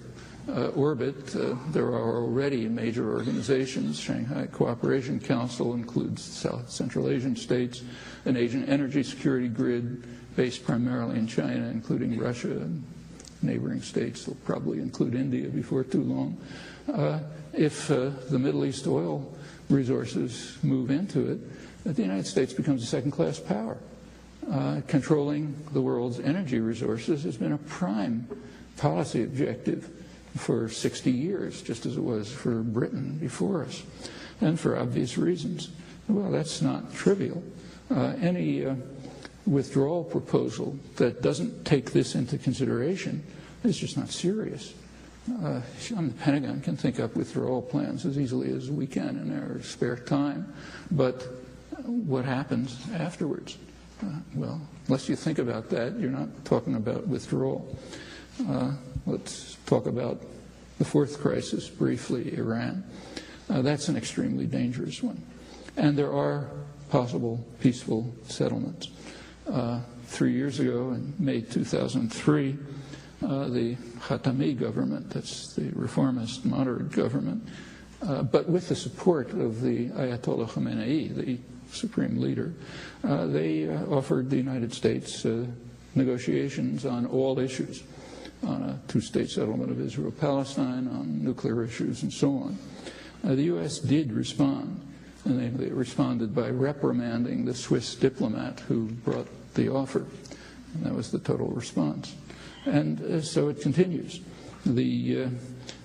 orbit. There are already major organizations. Shanghai Cooperation Council includes South Central Asian states, an Asian energy security grid based primarily in China, including Russia and neighboring states. They'll probably include India before too long. If the Middle East oil resources move into it, the United States becomes a second-class power. Controlling the world's energy resources has been a prime policy objective for 60 years, just as it was for Britain before us, and for obvious reasons. Well, that's not trivial. Any withdrawal proposal that doesn't take this into consideration is just not serious. The Pentagon can think up withdrawal plans as easily as we can in our spare time, but what happens afterwards? Well, unless you think about that, you're not talking about withdrawal. Let's talk about the fourth crisis briefly, Iran. That's an extremely dangerous one. And there are possible peaceful settlements. 3 years ago, in May 2003, the Khatami government, that's the reformist moderate government, but with the support of the Ayatollah Khamenei, the supreme leader, they offered the United States negotiations on all issues, on a two-state settlement of Israel-Palestine, on nuclear issues, and so on. The U.S. did respond, and they responded by reprimanding the Swiss diplomat who brought the offer. And that was the total response. And so it continues.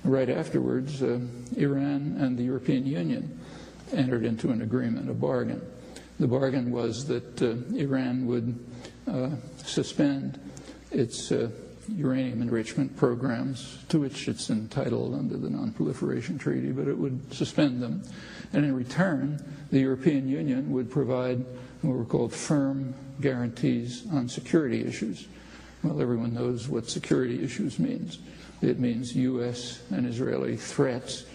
Right afterwards, Iran and the European Union entered into an agreement, a bargain. The bargain was that Iran would suspend its uranium enrichment programs, to which it's entitled under the Non-Proliferation Treaty, but it would suspend them. And in return, the European Union would provide what were called firm guarantees on security issues. Well, everyone knows what security issues means. It means U.S. and Israeli threats,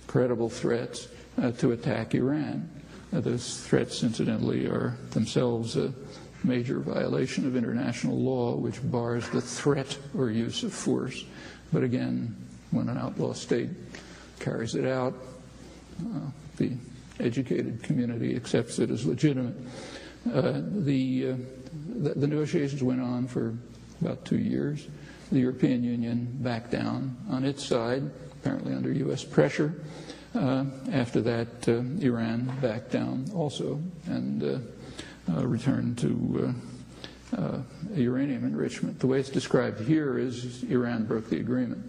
credible threats, to attack Iran. Those threats, incidentally, are themselves a major violation of international law, which bars the threat or use of force. But again, when an outlaw state carries it out, the educated community accepts it as legitimate. The negotiations went on for about 2 years. The European Union backed down on its side, apparently under U.S. pressure. After that, Iran backed down also and returned to uranium enrichment. The way it's described here is Iran broke the agreement,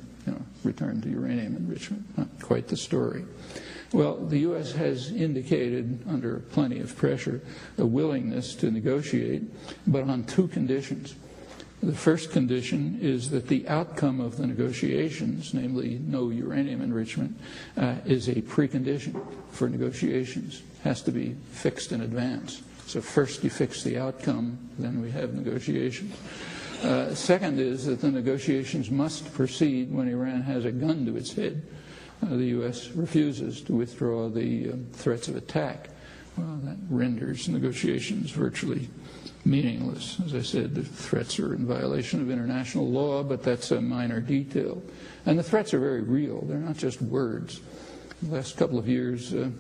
returned to uranium enrichment. Not quite the story. Well, the U.S. has indicated, under plenty of pressure, a willingness to negotiate, but on 2 conditions. The first condition is that the outcome of the negotiations, namely no uranium enrichment, is a precondition for negotiations. It has to be fixed in advance. So first you fix the outcome, then we have negotiations. Second is that the negotiations must proceed when Iran has a gun to its head. The U.S. refuses to withdraw the threats of attack. Well, that renders negotiations virtually meaningless. As I said, the threats are in violation of international law, but that's a minor detail. And the threats are very real. They're not just words. The last couple of years, the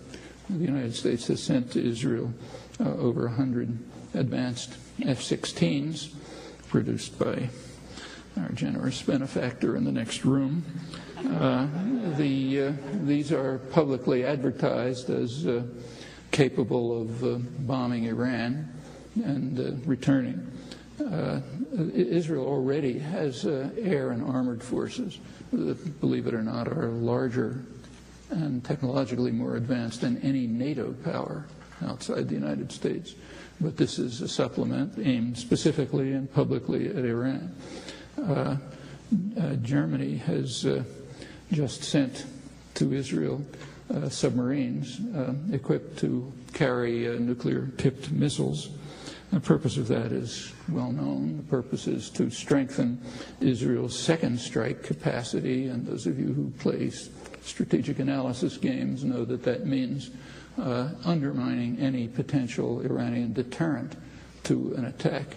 United States has sent to Israel over 100 advanced F-16s produced by our generous benefactor in the next room. These are publicly advertised as capable of bombing Iran and returning. Israel already has air and armored forces that, believe it or not, are larger and technologically more advanced than any NATO power outside the United States. But this is a supplement aimed specifically and publicly at Iran. Germany has just sent to Israel submarines equipped to carry nuclear-tipped missiles. The purpose of that is well known. The purpose is to strengthen Israel's second strike capacity, and those of you who play strategic analysis games know that that means undermining any potential Iranian deterrent to an attack.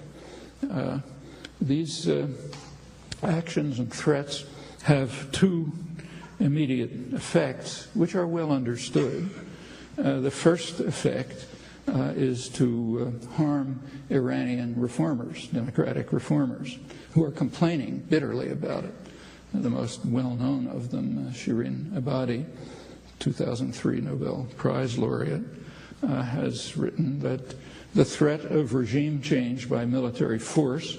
These actions and threats have 2 immediate effects, which are well understood. The first effect is to harm Iranian reformers, democratic reformers, who are complaining bitterly about it. The most well-known of them, Shirin Ebadi, 2003 Nobel Prize laureate, has written that the threat of regime change by military force,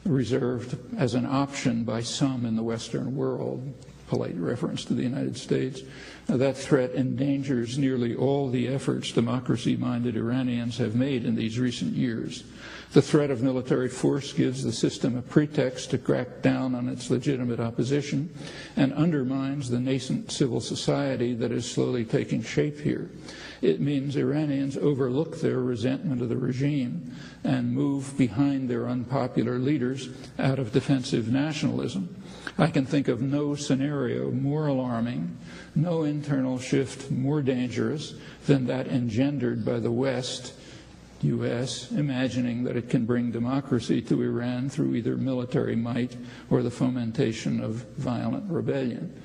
reserved as an option by some in the Western world, polite reference to the United States, that threat endangers nearly all the efforts democracy-minded Iranians have made in these recent years. The threat of military force gives the system a pretext to crack down on its legitimate opposition and undermines the nascent civil society that is slowly taking shape here. It means Iranians overlook their resentment of the regime and move behind their unpopular leaders out of defensive nationalism. I can think of no scenario more alarming, no internal shift more dangerous than that engendered by the West, U.S., imagining that it can bring democracy to Iran through either military might or the fomentation of violent rebellion.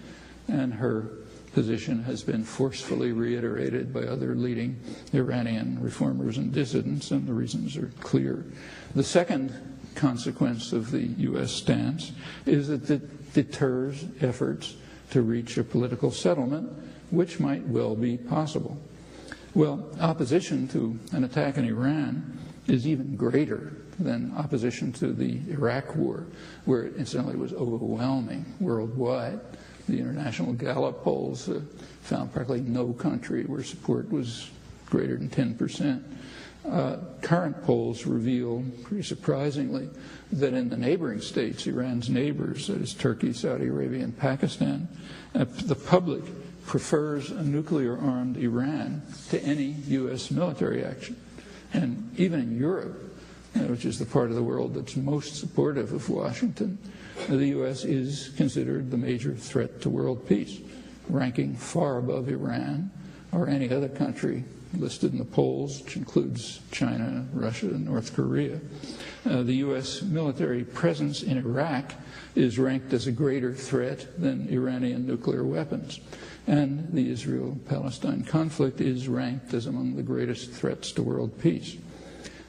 And her position has been forcefully reiterated by other leading Iranian reformers and dissidents, and the reasons are clear. The second consequence of the U.S. stance is that it deters efforts to reach a political settlement, which might well be possible. Well, opposition to an attack in Iran is even greater than opposition to the Iraq War, where it incidentally was overwhelming worldwide. The international Gallup polls found practically no country where support was greater than 10%. Current polls reveal, pretty surprisingly, that in the neighboring states, Iran's neighbors, that is Turkey, Saudi Arabia, and Pakistan, the public prefers a nuclear-armed Iran to any U.S. military action. And even in Europe, which is the part of the world that's most supportive of Washington, the U.S. is considered the major threat to world peace, ranking far above Iran or any other country listed in the polls, which includes China, Russia, and North Korea. The U.S. military presence in Iraq is ranked as a greater threat than Iranian nuclear weapons. And the Israel-Palestine conflict is ranked as among the greatest threats to world peace.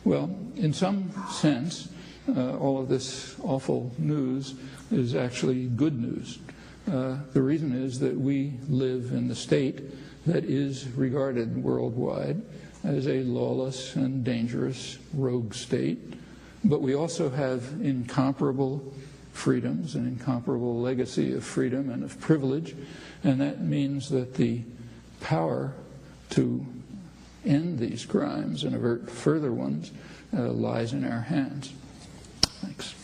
Well, in some sense, all of this awful news is actually good news. The reason is that we live in the state that is regarded worldwide as a lawless and dangerous rogue state, but we also have incomparable freedoms, an incomparable legacy of freedom and of privilege, and that means that the power to end these crimes and avert further ones lies in our hands. Thanks.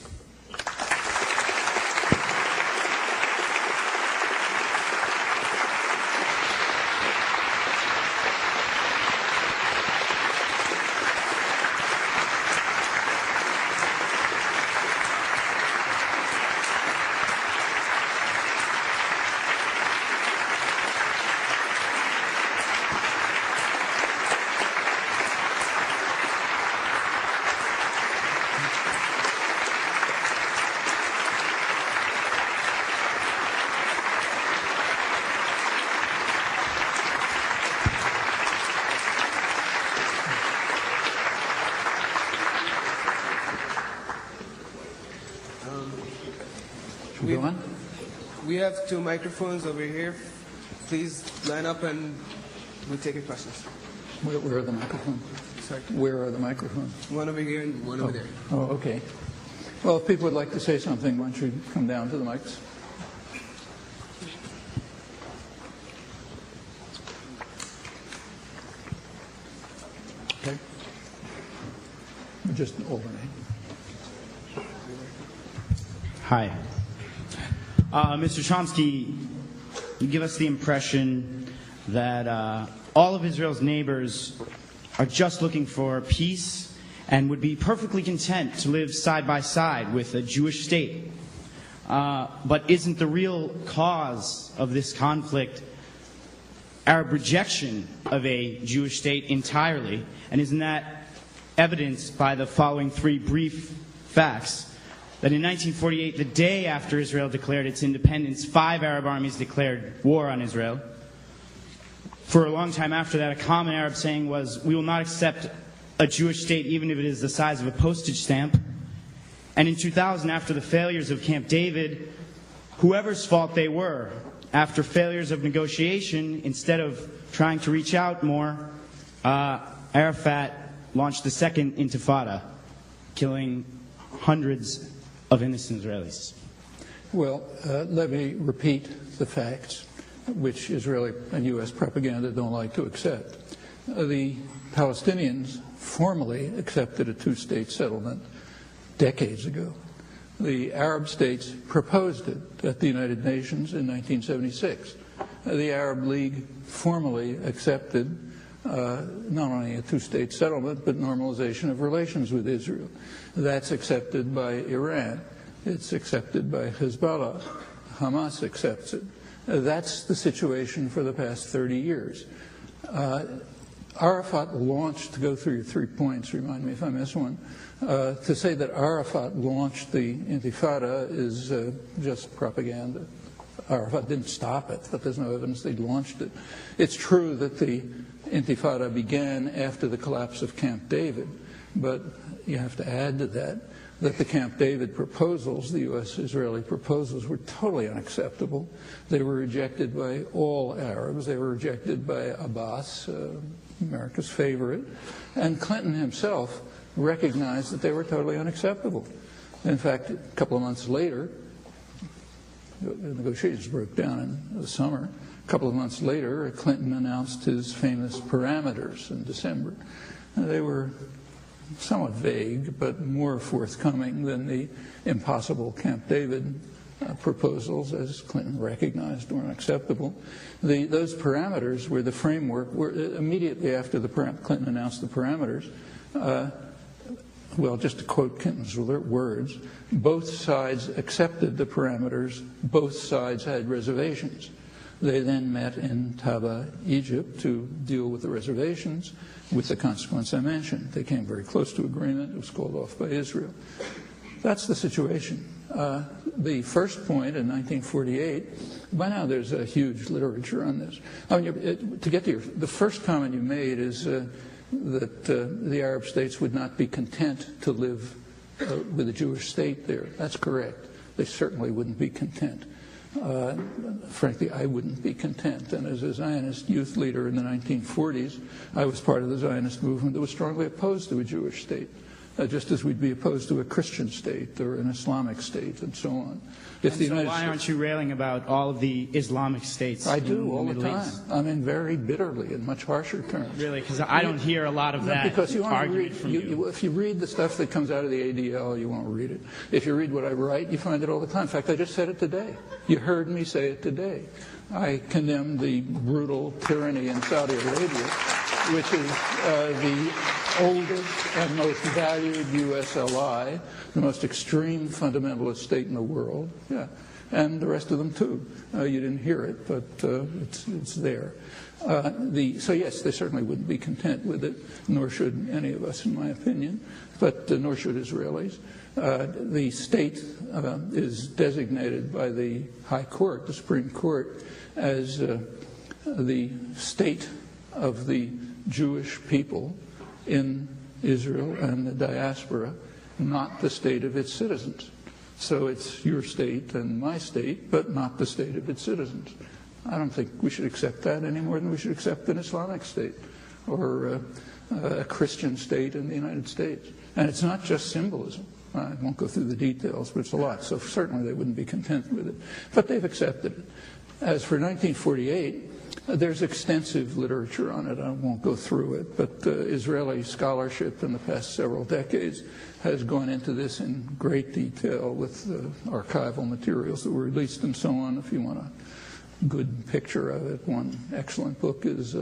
We have 2 microphones over here. Please line up and we'll take your questions. Where are the microphones? Sorry. Where are the microphones? One over here and one over there. Oh, okay. Well, if people would like to say something, why don't you come down to the mics? Okay. Just alternate. Hi. Mr. Chomsky, you give us the impression that all of Israel's neighbors are just looking for peace and would be perfectly content to live side by side with a Jewish state. But isn't the real cause of this conflict Arab rejection of a Jewish state entirely? And isn't that evidenced by the following 3 brief facts? That in 1948, the day after Israel declared its independence, 5 Arab armies declared war on Israel. For a long time after that, a common Arab saying was, "We will not accept a Jewish state even if it is the size of a postage stamp." And in 2000, after the failures of Camp David, whoever's fault they were, after failures of negotiation, instead of trying to reach out more, Arafat launched the second intifada, killing hundreds of innocent Israelis. Well, let me repeat the facts, which Israeli and U.S. propaganda don't like to accept. The Palestinians formally accepted a 2-state settlement decades ago. The Arab states proposed it at the United Nations in 1976. The Arab League formally accepted not only a 2-state settlement, but normalization of relations with Israel. That's accepted by Iran. It's accepted by Hezbollah. Hamas accepts it. That's the situation for the past 30 years. Arafat launched, to go through your 3 points, remind me if I miss one, to say that Arafat launched the Intifada is just propaganda. Arafat didn't stop it, but there's no evidence they launched it. It's true that the Intifada began after the collapse of Camp David, but you have to add to that that the Camp David proposals, the U.S.-Israeli proposals, were totally unacceptable. They were rejected by all Arabs. They were rejected by Abbas, America's favorite, and Clinton himself recognized that they were totally unacceptable. In fact, a couple of months later, the negotiations broke down in the summer. A couple of months later, Clinton announced his famous parameters in December. They were somewhat vague, but more forthcoming than the impossible Camp David proposals, as Clinton recognized were unacceptable. Those parameters were the framework. Immediately after Clinton announced the parameters, well, just to quote Clinton's words, both sides accepted the parameters. Both sides had reservations. They then met in Taba, Egypt, to deal with the reservations, with the consequence I mentioned. They came very close to agreement. It was called off by Israel. That's the situation. The first point in 1948, by now there's a huge literature on this. I mean, to get to the first comment you made is that the Arab states would not be content to live with a Jewish state there. That's correct. They certainly wouldn't be content. Frankly, I wouldn't be content. And as a Zionist youth leader in the 1940s, I was part of the Zionist movement that was strongly opposed to a Jewish state, just as we'd be opposed to a Christian state or an Islamic state and so on. Why aren't you railing about all of the Islamic states? I do all the Middle time. East? I mean, very bitterly, in much harsher terms. Really? Because I don't hear a lot of that because you argument from you. If you read the stuff that comes out of the ADL, you won't read it. If you read what I write, you find it all the time. In fact, I just said it today. You heard me say it today. I condemn the brutal tyranny in Saudi Arabia, which is the oldest and most valued U.S. ally, the most extreme fundamentalist state in the world, and the rest of them too. You didn't hear it, but it's there. So yes, they certainly wouldn't be content with it, nor should any of us, in my opinion, but nor should Israelis. The state is designated by the High Court, the Supreme Court, as the state of the Jewish people in Israel and the diaspora, not the state of its citizens. So it's your state and my state, but not the state of its citizens. I don't think we should accept that any more than we should accept an Islamic state or a Christian state in the United States. And it's not just symbolism. I won't go through the details, but it's a lot. So certainly they wouldn't be content with it. But they've accepted it. As for 1948, there's extensive literature on it. I won't go through it, but Israeli scholarship in the past several decades has gone into this in great detail with archival materials that were released and so on. If you want a good picture of it, one excellent book is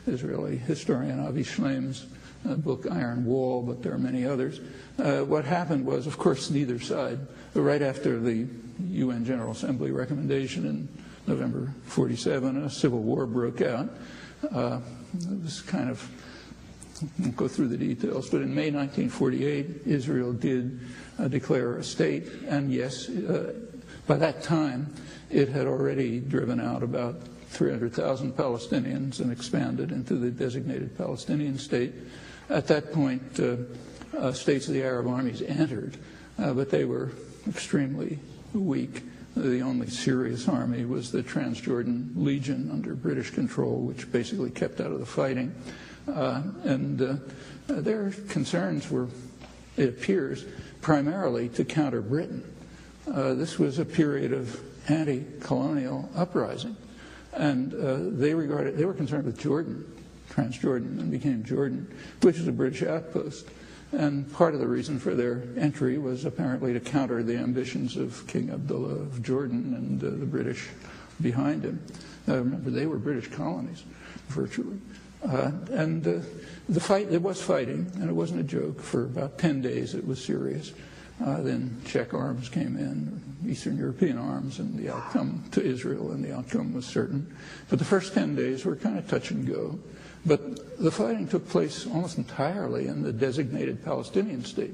Israeli historian Avi Shleim's book Iron Wall, but there are many others. What happened was, of course, neither side, right after the UN General Assembly recommendation in November 47, a civil war broke out. This kind of, I won't go through the details, but in May 1948, Israel did declare a state, and yes, by that time, it had already driven out about 300,000 Palestinians and expanded into the designated Palestinian state. At that point, states of the Arab armies entered, but they were extremely weak. The only serious army was the Transjordan Legion under British control, which basically kept out of the fighting. And their concerns were, it appears, primarily to counter Britain. This was a period of anti-colonial uprising, and they were concerned with Jordan, Transjordan, and became Jordan, which is a British outpost. And part of the reason for their entry was apparently to counter the ambitions of King Abdullah of Jordan and the British behind him. Remember, they were British colonies, virtually. And there was fighting, and it wasn't a joke. For about 10 days, it was serious. Then Czech arms came in, Eastern European arms, and the outcome to Israel, and the outcome was certain. But the first 10 days were kind of touch and go. But the fighting took place almost entirely in the designated Palestinian state.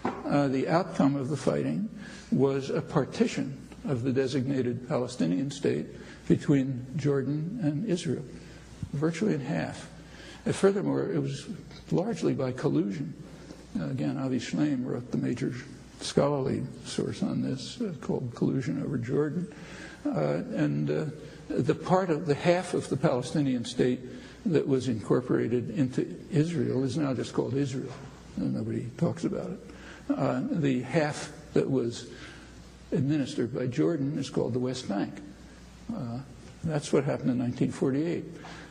The outcome of the fighting was a partition of the designated Palestinian state between Jordan and Israel, virtually in half. And furthermore, it was largely by collusion. Again, Avi Shleim wrote the major scholarly source on this called Collusion Over Jordan. The half of the Palestinian state that was incorporated into Israel is now just called Israel. Nobody talks about it. The half that was administered by Jordan is called the West Bank. That's what happened in 1948.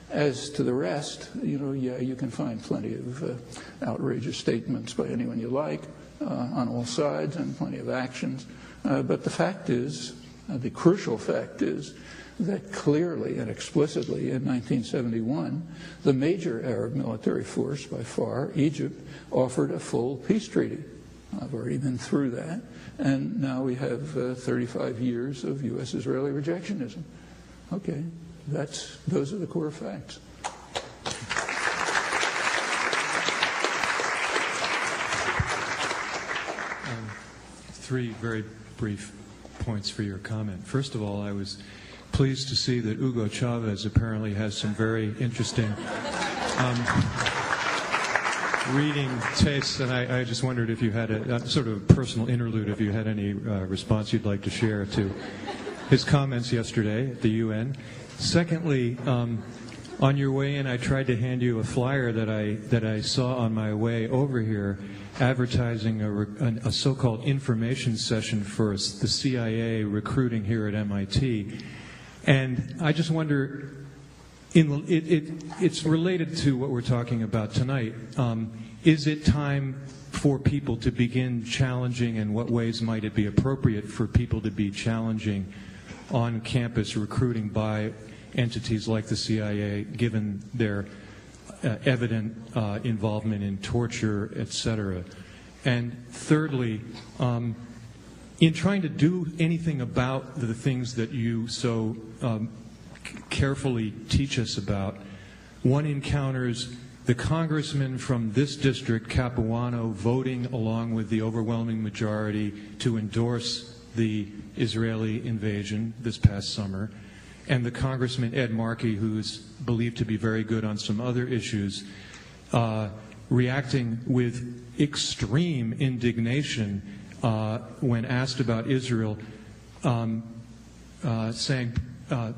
As to the rest, you can find plenty of outrageous statements by anyone you like on all sides, and plenty of actions. But the fact is, the crucial fact is, that clearly and explicitly in 1971, the major Arab military force by far, Egypt, offered a full peace treaty. I've already been through that. And now we have 35 years of U.S.-Israeli rejectionism. Okay, those are the core facts. Three very brief points for your comment. First of all, I was pleased to see that Hugo Chavez apparently has some very interesting reading tastes, and I just wondered if you had a sort of personal interlude, if you had any response you'd like to share to his comments yesterday at the UN. Secondly, on your way in, I tried to hand you a flyer that I saw on my way over here, advertising a so-called information session for the CIA recruiting here at MIT. And I just wonder, it's related to what we're talking about tonight. Is it time for people to begin challenging, and what ways might it be appropriate for people to be challenging on-campus recruiting by entities like the CIA, given their evident involvement in torture, etc.? And thirdly, in trying to do anything about the things that you so carefully teach us about, one encounters the congressman from this district, Capuano, voting along with the overwhelming majority to endorse the Israeli invasion this past summer, and the Congressman Ed Markey, who's believed to be very good on some other issues, reacting with extreme indignation when asked about Israel, saying,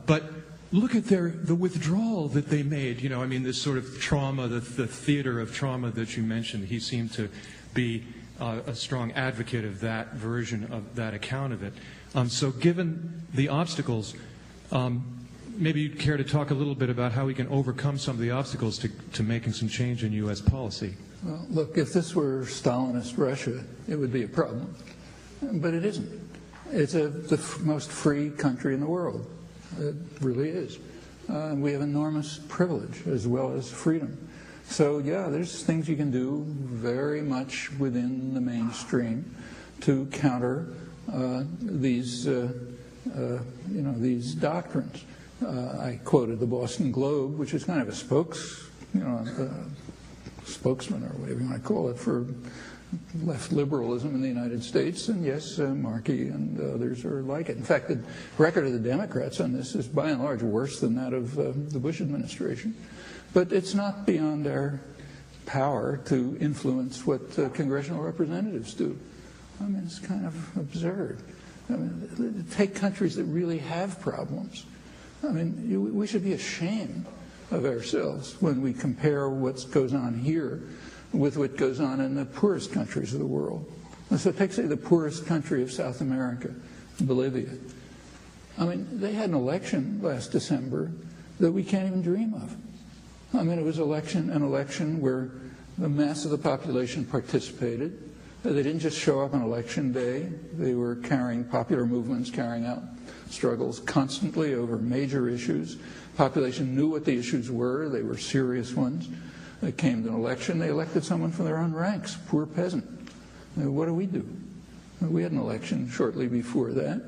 but look at the withdrawal that they made. You know, I mean, this sort of trauma, the theater of trauma that you mentioned, he seemed to be a strong advocate of that version of that account of it. So given the obstacles, maybe you'd care to talk a little bit about how we can overcome some of the obstacles to making some change in U.S. policy. Well, look, if this were Stalinist Russia, it would be a problem. But it isn't. It's the most free country in the world. It really is. We have enormous privilege as well as freedom. So, yeah, there's things you can do very much within the mainstream to counter these doctrines. I quoted the Boston Globe, which is kind of a spokesman or whatever you want to call it for left liberalism in the United States, and yes, Markey and others are like it. In fact, the record of the Democrats on this is by and large worse than that of the Bush administration. But it's not beyond our power to influence what congressional representatives do. I mean, it's kind of absurd. I mean, take countries that really have problems. I mean, we should be ashamed of ourselves when we compare what goes on here with what goes on in the poorest countries of the world. So take, say, the poorest country of South America, Bolivia. I mean, they had an election last December that we can't even dream of. I mean, it was an election where the mass of the population participated. They didn't just show up on election day. They were carrying popular movements, carrying out struggles constantly over major issues. Population knew what the issues were. They were serious ones. They came to an election. They elected someone from their own ranks, poor peasant. What do? We had an election shortly before that.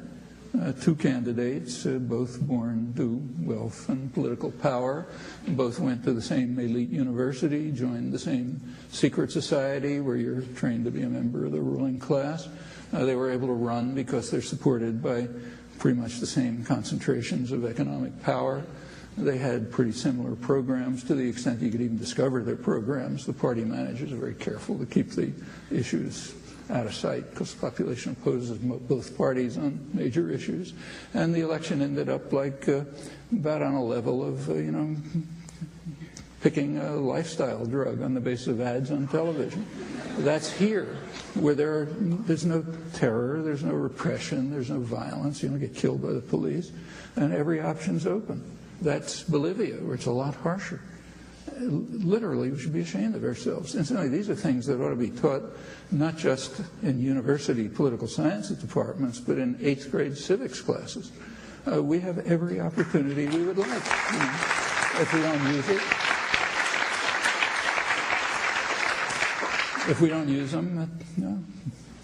Two candidates, both born to wealth and political power. Both went to the same elite university, joined the same secret society where you're trained to be a member of the ruling class. They were able to run because they're supported by pretty much the same concentrations of economic power. They had pretty similar programs to the extent you could even discover their programs. The party managers are very careful to keep the issues out of sight because the population opposes both parties on major issues. And the election ended up like about on a level of, picking a lifestyle drug on the basis of ads on television. That's here, where there's no terror, there's no repression, there's no violence, you don't get killed by the police, and every option's open. That's Bolivia, where it's a lot harsher. Literally, we should be ashamed of ourselves. Incidentally, these are things that ought to be taught not just in university political sciences departments, but in 8th grade civics classes. We have every opportunity we would like. If we don't use it, if we don't use them,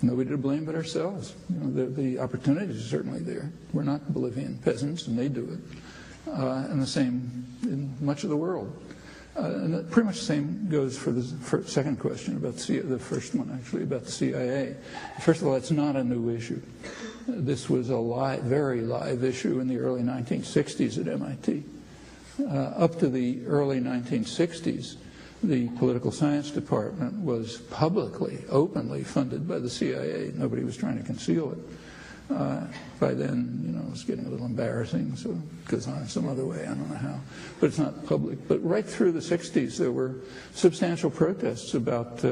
nobody to blame but ourselves. The opportunities are certainly there. We're not Bolivian peasants, and they do it. And the same in much of the world. And pretty much the same goes for the second question about the first one, actually, about the CIA. First of all, it's not a new issue. This was a very live issue in the early 1960s at MIT. Up to the early 1960s, The political science department was publicly, openly funded by the CIA. Nobody was trying to conceal it. By then, it was getting a little embarrassing, so it goes on some other way, I don't know how. But it's not public. But right through the 60s, there were substantial protests about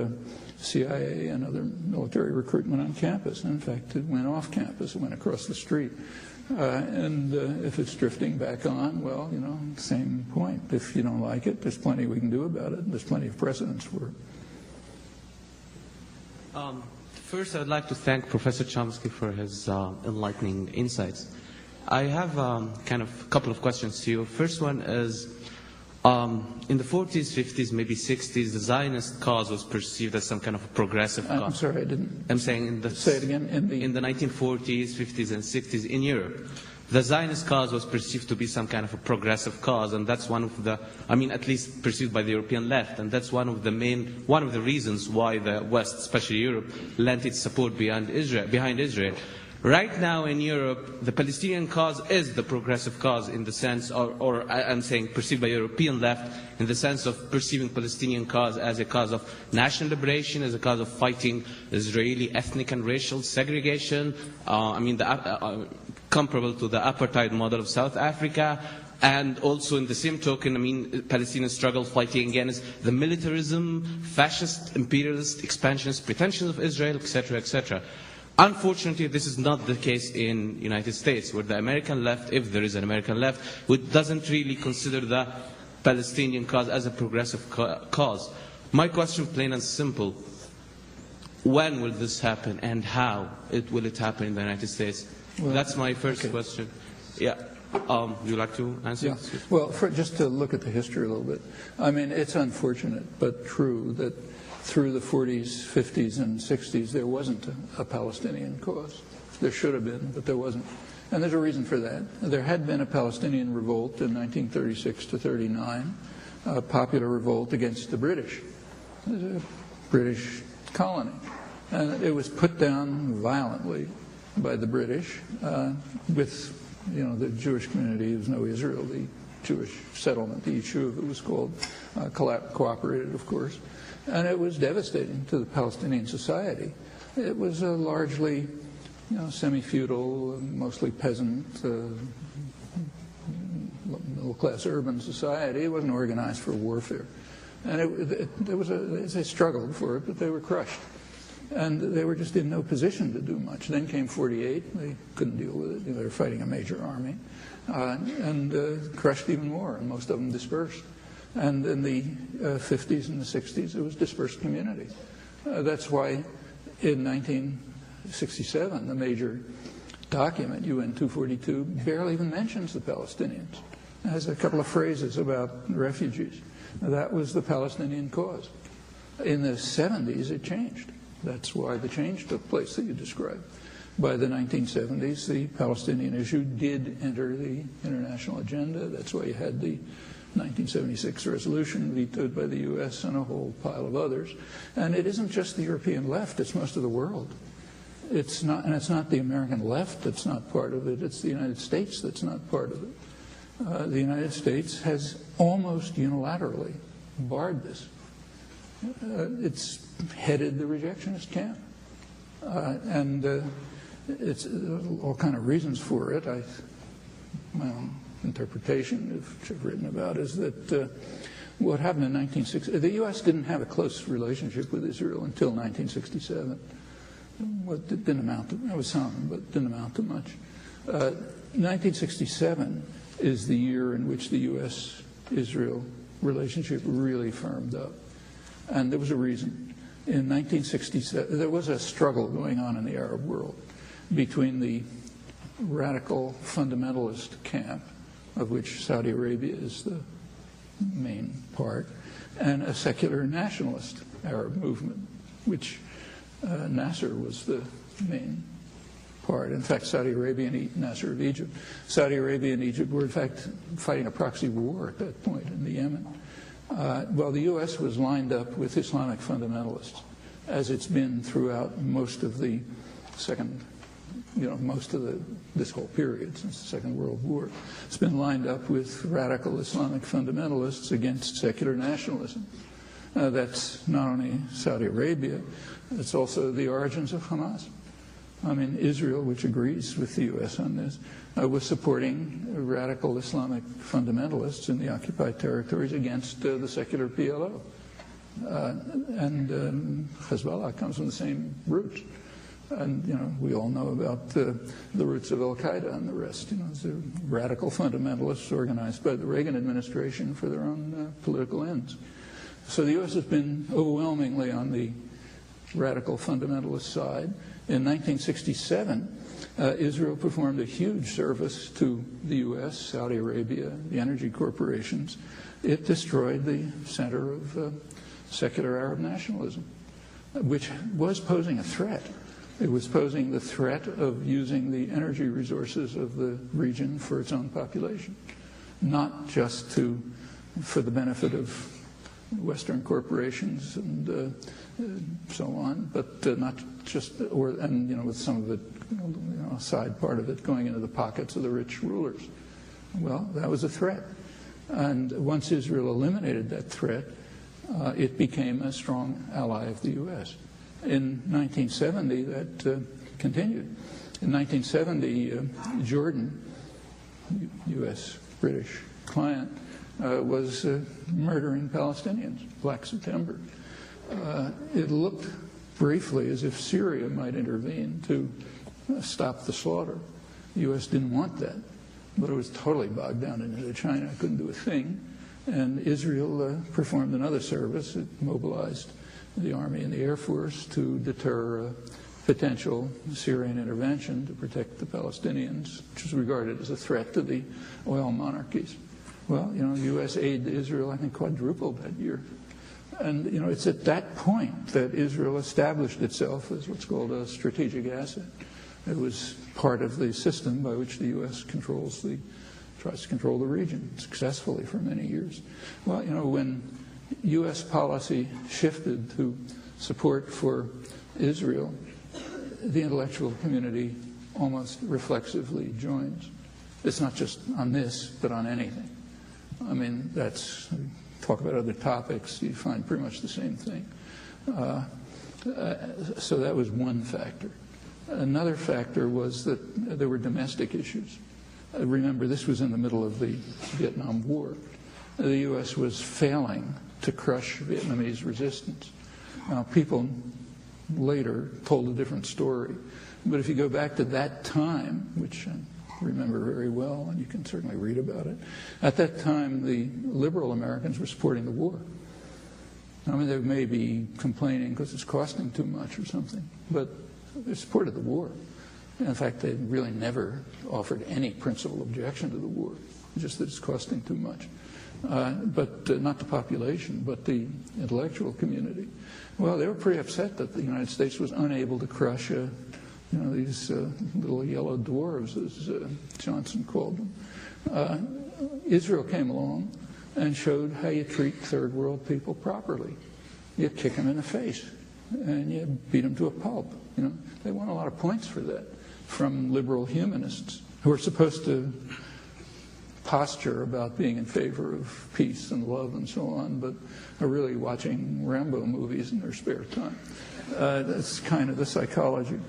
CIA and other military recruitment on campus. And in fact, it went off campus, it went across the street. And if it's drifting back on, well, same point. If you don't like it, there's plenty we can do about it, and there's plenty of precedents for it. First, I would like to thank Professor Chomsky for his enlightening insights. I have kind of a couple of questions to you. First one is, in the 40s, 50s, maybe 60s, the Zionist cause was perceived as some kind of a progressive cause. I'm sorry, I didn't. I'm saying Say it again. In the 1940s, 50s, and 60s in Europe, the Zionist cause was perceived to be some kind of a progressive cause, and that's one of the, at least perceived by the European left, and that's one of the reasons why the West, especially Europe, lent its support behind Israel. Right now in Europe, the Palestinian cause is the progressive cause in the sense, or I'm saying perceived by European left, in the sense of perceiving Palestinian cause as a cause of national liberation, as a cause of fighting Israeli ethnic and racial segregation, comparable to the apartheid model of South Africa. And also in the same token, Palestinian struggle fighting against the militarism, fascist, imperialist, expansionist pretensions of Israel, etc., etc. Unfortunately, this is not the case in the United States, where the American left, if there is an American left, which doesn't really consider the Palestinian cause as a progressive cause. My question, plain and simple, when will this happen and how will it happen in the United States? Well, that's my first question. Yeah. Would you like to answer? Yeah. Well, just to look at the history a little bit, it's unfortunate but true that through the 40s, 50s, and 60s, there wasn't a Palestinian cause. There should have been, but there wasn't. And there's a reason for that. There had been a Palestinian revolt in 1936 to 39, a popular revolt against the British. It was a British colony. And it was put down violently by the British with, the Jewish community. There was no Israel. The Jewish settlement, the Yishuv, it was called, cooperated, of course. And it was devastating to the Palestinian society. It was a largely, semi-feudal, mostly peasant, middle-class urban society. It wasn't organized for warfare. And they struggled for it, but they were crushed. And they were just in no position to do much. Then came 48. They couldn't deal with it. They were fighting a major army. And crushed even more, and most of them dispersed. And in the 50s and the 60s, it was dispersed communities. That's why in 1967, the major document, UN 242, barely even mentions the Palestinians. It has a couple of phrases about refugees. That was the Palestinian cause. In the 70s, it changed. That's why the change took place that you described. By the 1970s, the Palestinian issue did enter the international agenda. That's why you had the 1976 resolution vetoed by the U.S. and a whole pile of others. And it isn't just the European left, it's most of the world. It's not the American left that's not part of it, it's the United States that's not part of it. The United States has almost unilaterally barred this. It's headed the rejectionist camp. It's all kind of reasons for it. My own interpretation, which I've written about, is that what happened in 1960, the U.S. didn't have a close relationship with Israel until 1967. It didn't amount to, there was some, but didn't amount to much. 1967 is the year in which the U.S.-Israel relationship really firmed up. And there was a reason. In 1967, there was a struggle going on in the Arab world between the radical fundamentalist camp, of which Saudi Arabia is the main part, and a secular nationalist Arab movement, which Nasser was the main part. In fact, Saudi Arabia and Nasser of Egypt. Saudi Arabia and Egypt were, in fact, fighting a proxy war at that point in the Yemen. Well, the U.S. was lined up with Islamic fundamentalists, as it's been throughout most of the this whole period since the Second World War. It's been lined up with radical Islamic fundamentalists against secular nationalism. That's not only Saudi Arabia, it's also the origins of Hamas. I mean, Israel, which agrees with the U.S. on this, was supporting radical Islamic fundamentalists in the occupied territories against the secular PLO. And Hezbollah comes from the same roots. And, we all know about the roots of Al-Qaeda and the rest. The radical fundamentalists organized by the Reagan administration for their own political ends. So the U.S. has been overwhelmingly on the radical fundamentalist side. In 1967, Israel performed a huge service to the U.S., Saudi Arabia, the energy corporations. It destroyed the center of secular Arab nationalism, which was posing a threat. It was posing the threat of using the energy resources of the region for its own population, not just for the benefit of Western corporations and so on, but not just, with some of it, a side part of it going into the pockets of the rich rulers. Well, that was a threat. And once Israel eliminated that threat, it became a strong ally of the U.S. In 1970, that continued. In 1970, Jordan, U.S.-British client, was murdering Palestinians, Black September. It looked briefly as if Syria might intervene to stop the slaughter. The U.S. didn't want that, but it was totally bogged down into China. Couldn't do a thing. And Israel performed another service. It mobilized the Army and the Air Force to deter potential Syrian intervention to protect the Palestinians, which was regarded as a threat to the oil monarchies. Well, U.S. aid to Israel, I think, quadrupled that year. And, it's at that point that Israel established itself as what's called a strategic asset. It was part of the system by which the U.S. tries to control the region successfully for many years. Well, when U.S. policy shifted to support for Israel, the intellectual community almost reflexively joins. It's not just on this, but on anything. I mean, talk about other topics, you find pretty much the same thing. So that was one factor. Another factor was that there were domestic issues. Remember, this was in the middle of the Vietnam War. The U.S. was failing to crush Vietnamese resistance. Now, people later told a different story. But if you go back to that time, which I remember very well, and you can certainly read about it, at that time, the liberal Americans were supporting the war. I mean, they may be complaining because it's costing too much or something, but they supported the war. In fact, they really never offered any principal objection to the war, just that it's costing too much. But not the population, but the intellectual community. Well, they were pretty upset that the United States was unable to crush these little yellow dwarves, as Johnson called them. Israel came along and showed how you treat third world people properly. You kick them in the face, and you beat them to a pulp. They won a lot of points for that from liberal humanists who are supposed to posture about being in favor of peace and love and so on, but are really watching Rambo movies in their spare time. That's kind of the psychology.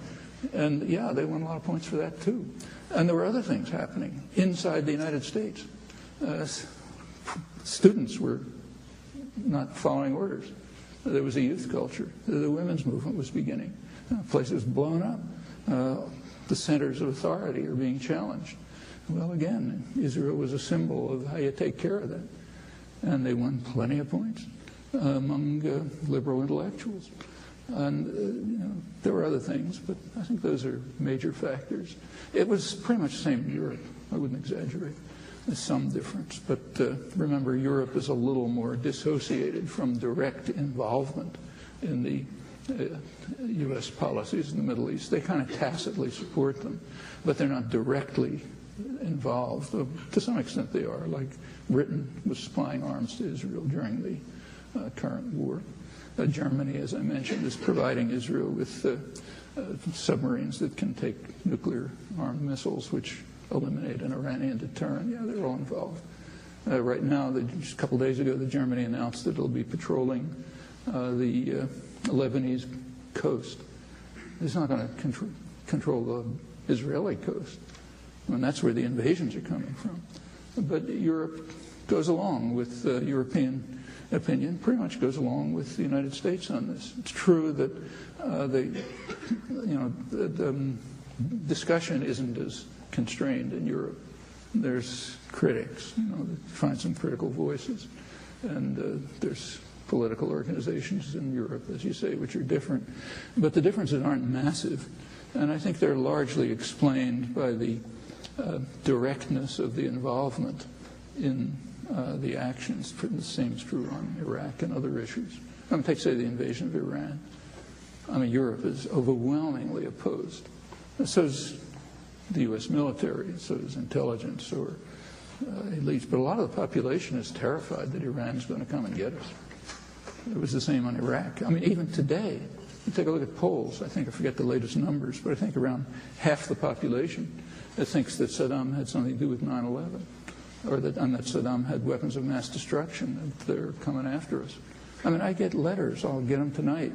And yeah, they won a lot of points for that too. And there were other things happening inside the United States. Students were not following orders. There was a youth culture. The women's movement was beginning. Places was blown up. The centers of authority are being challenged. Well, again, Israel was a symbol of how you take care of that. And they won plenty of points among liberal intellectuals. And there were other things, but I think those are major factors. It was pretty much the same in Europe. I wouldn't exaggerate. There's some difference. But remember, Europe is a little more dissociated from direct involvement in the U.S. policies in the Middle East. They kind of tacitly support them, but they're not directly involved. To some extent they are, like Britain was supplying arms to Israel during the current war. Germany, as I mentioned, is providing Israel with submarines that can take nuclear-armed missiles, which eliminate an Iranian deterrent. Yeah, they're all involved. Right now, just a couple days ago, Germany announced that it'll be patrolling the Lebanese coast. It's not going to control the Israeli coast. And that's where the invasions are coming from. But Europe goes along with European opinion, pretty much goes along with the United States on this. It's true that the discussion isn't as constrained in Europe. There's critics, that find some critical voices, and there's political organizations in Europe, as you say, which are different. But the differences aren't massive, and I think they're largely explained by the directness of the involvement in the actions. The same is true on Iraq and other issues. Take, say, the invasion of Iran. Europe is overwhelmingly opposed. So is the U.S. military, so is intelligence or elites. But a lot of the population is terrified that Iran's going to come and get us. It was the same on Iraq. Even today, you take a look at polls. I forget the latest numbers, but I think around half the population thinks that Saddam had something to do with 9/11, or that Saddam had weapons of mass destruction, that they're coming after us. I get letters, I'll get them tonight,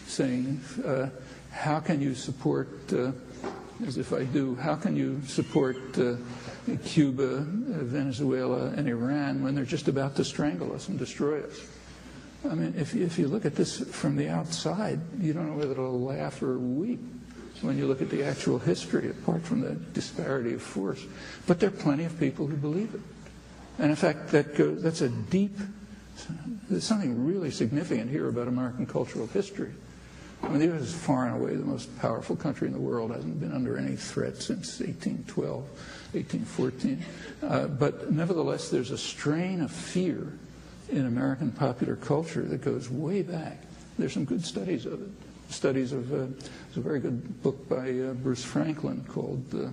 saying, how can you support, as if I do, how can you support Cuba, Venezuela, and Iran when they're just about to strangle us and destroy us? If you look at this from the outside, you don't know whether to laugh or weep when you look at the actual history, apart from the disparity of force. But there are plenty of people who believe it. And in fact, there's something really significant here about American cultural history. The U.S. is far and away the most powerful country in the world, hasn't been under any threat since 1812, 1814. But nevertheless, there's a strain of fear in American popular culture that goes way back. There's some good studies of it. There's a very good book by Bruce Franklin called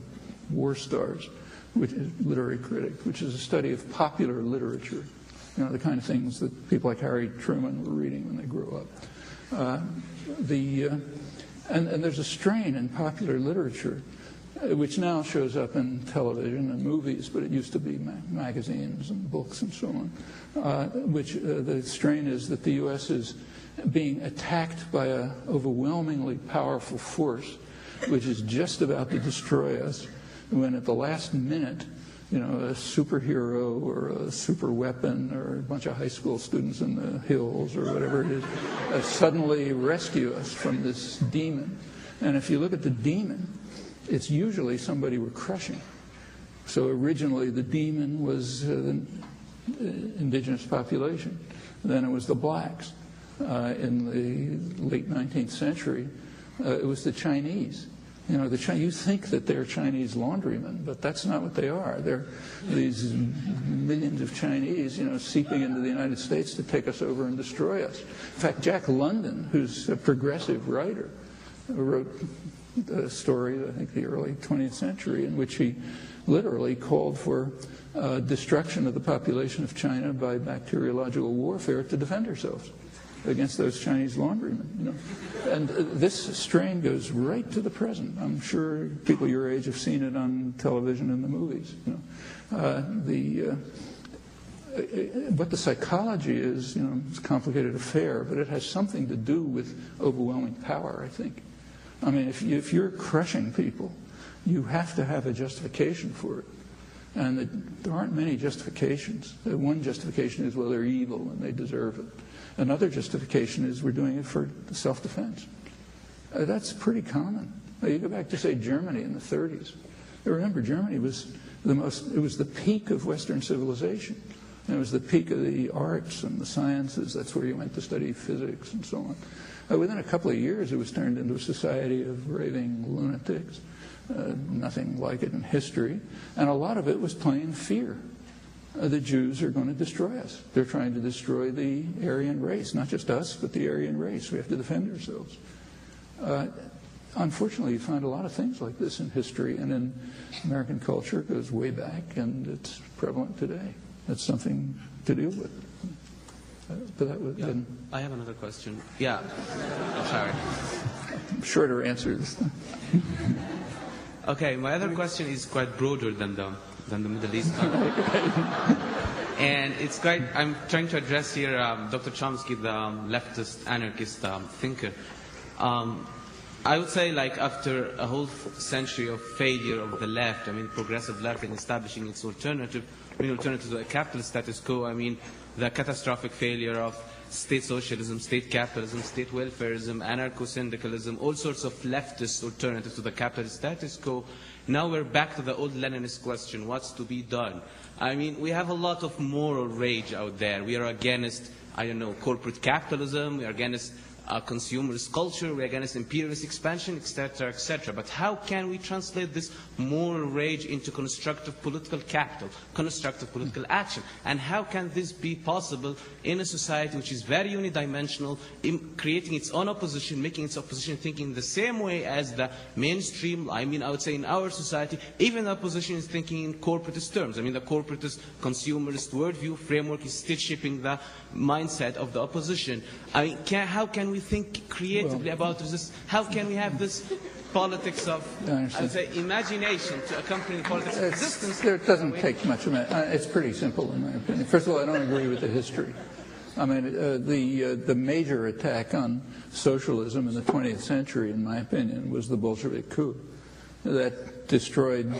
War Stars, which is literary critic, which is a study of popular literature, the kind of things that people like Harry Truman were reading when they grew up. And there's a strain in popular literature, which now shows up in television and movies, but it used to be magazines and books and so on, which the strain is that the U.S. is being attacked by an overwhelmingly powerful force, which is just about to destroy us, when at the last minute, a superhero or a super weapon or a bunch of high school students in the hills or whatever it is suddenly rescue us from this demon. And if you look at the demon, it's usually somebody we're crushing. So originally the demon was the indigenous population. Then it was the blacks. In the late 19th century, it was the Chinese. You think that they're Chinese laundrymen, but that's not what they are. They're these millions of Chinese, seeping into the United States to take us over and destroy us. In fact, Jack London, who's a progressive writer, wrote a story, I think the early 20th century, in which he literally called for destruction of the population of China by bacteriological warfare to defend ourselves against those Chinese laundrymen. And this strain goes right to the present. I'm sure people your age have seen it on television and the movies. What the psychology is, it's a complicated affair, but it has something to do with overwhelming power, I think. If you're crushing people, you have to have a justification for it. And there aren't many justifications. One justification is, well, they're evil and they deserve it. Another justification is we're doing it for self-defense. That's pretty common. You go back to, say, Germany in the 30s. Remember, Germany was it was the peak of Western civilization. And it was the peak of the arts and the sciences. That's where you went to study physics and so on. Within a couple of years, it was turned into a society of raving lunatics. Nothing like it in history. And a lot of it was plain fear. The Jews are going to destroy us. They're trying to destroy the Aryan race, not just us, but the Aryan race. We have to defend ourselves. Unfortunately, you find a lot of things like this in history and in American culture. It goes way back, and it's prevalent today. That's something to deal with. But that was, I have another question. Yeah. Oh, sorry. Shorter answers. Okay, my other question is quite broader than the Middle East. And it's quite, I'm trying to address here Dr. Chomsky, the leftist anarchist thinker. I would say, like, after a whole century of failure of the left, I mean, progressive left in establishing its alternative to a capitalist status quo, I mean, the catastrophic failure of state socialism, state capitalism, state welfarism, anarcho-syndicalism, all sorts of leftist alternatives to the capitalist status quo. Now we're back to the old Leninist question, what's to be done? I mean, we have a lot of moral rage out there. We are against, I don't know, corporate capitalism, we are against consumerist culture, we're against imperialist expansion, etc., etc. But how can we translate this moral rage into constructive political capital, constructive political action? And how can this be possible in a society which is very unidimensional, creating its own opposition, making its opposition thinking the same way as the mainstream, I mean, I would say in our society, even the opposition is thinking in corporatist terms. I mean, the corporatist, consumerist worldview framework is still shaping the mindset of the opposition. I mean, how can we think creatively about this? How can we have this politics of, I would say, imagination to accompany politics of resistance? There doesn't take much of it. It's pretty simple, in my opinion. First of all, I don't agree with the history. I mean, the major attack on socialism in the 20th century, in my opinion, was the Bolshevik coup that destroyed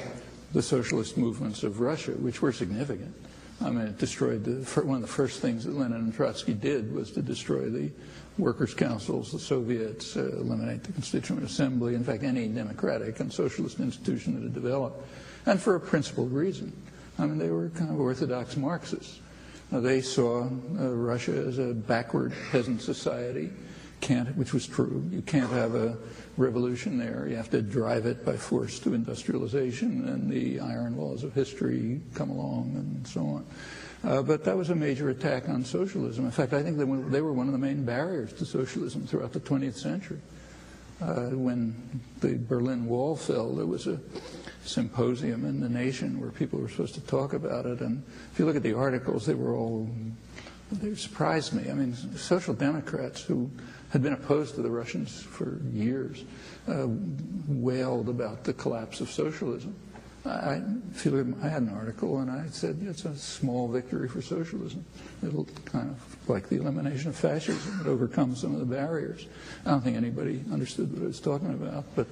the socialist movements of Russia, which were significant. I mean, it destroyed one of the first things that Lenin and Trotsky did was to destroy the workers' councils, the Soviets, eliminate the Constituent Assembly, in fact, any democratic and socialist institution that had developed, and for a principled reason. I mean, they were kind of orthodox Marxists. They saw Russia as a backward peasant society, which was true. You can't have a revolution there. You have to drive it by force to industrialization, and the iron laws of history come along and so on. But that was a major attack on socialism. In fact, I think that they were one of the main barriers to socialism throughout the 20th century. When the Berlin Wall fell, there was a symposium in the nation where people were supposed to talk about it. And if you look at the articles, they surprised me. I mean, social democrats who had been opposed to the Russians for years wailed about the collapse of socialism. I had an article, and I said, it's a small victory for socialism. It'll kind of, like the elimination of fascism, it overcomes some of the barriers. I don't think anybody understood what I was talking about, but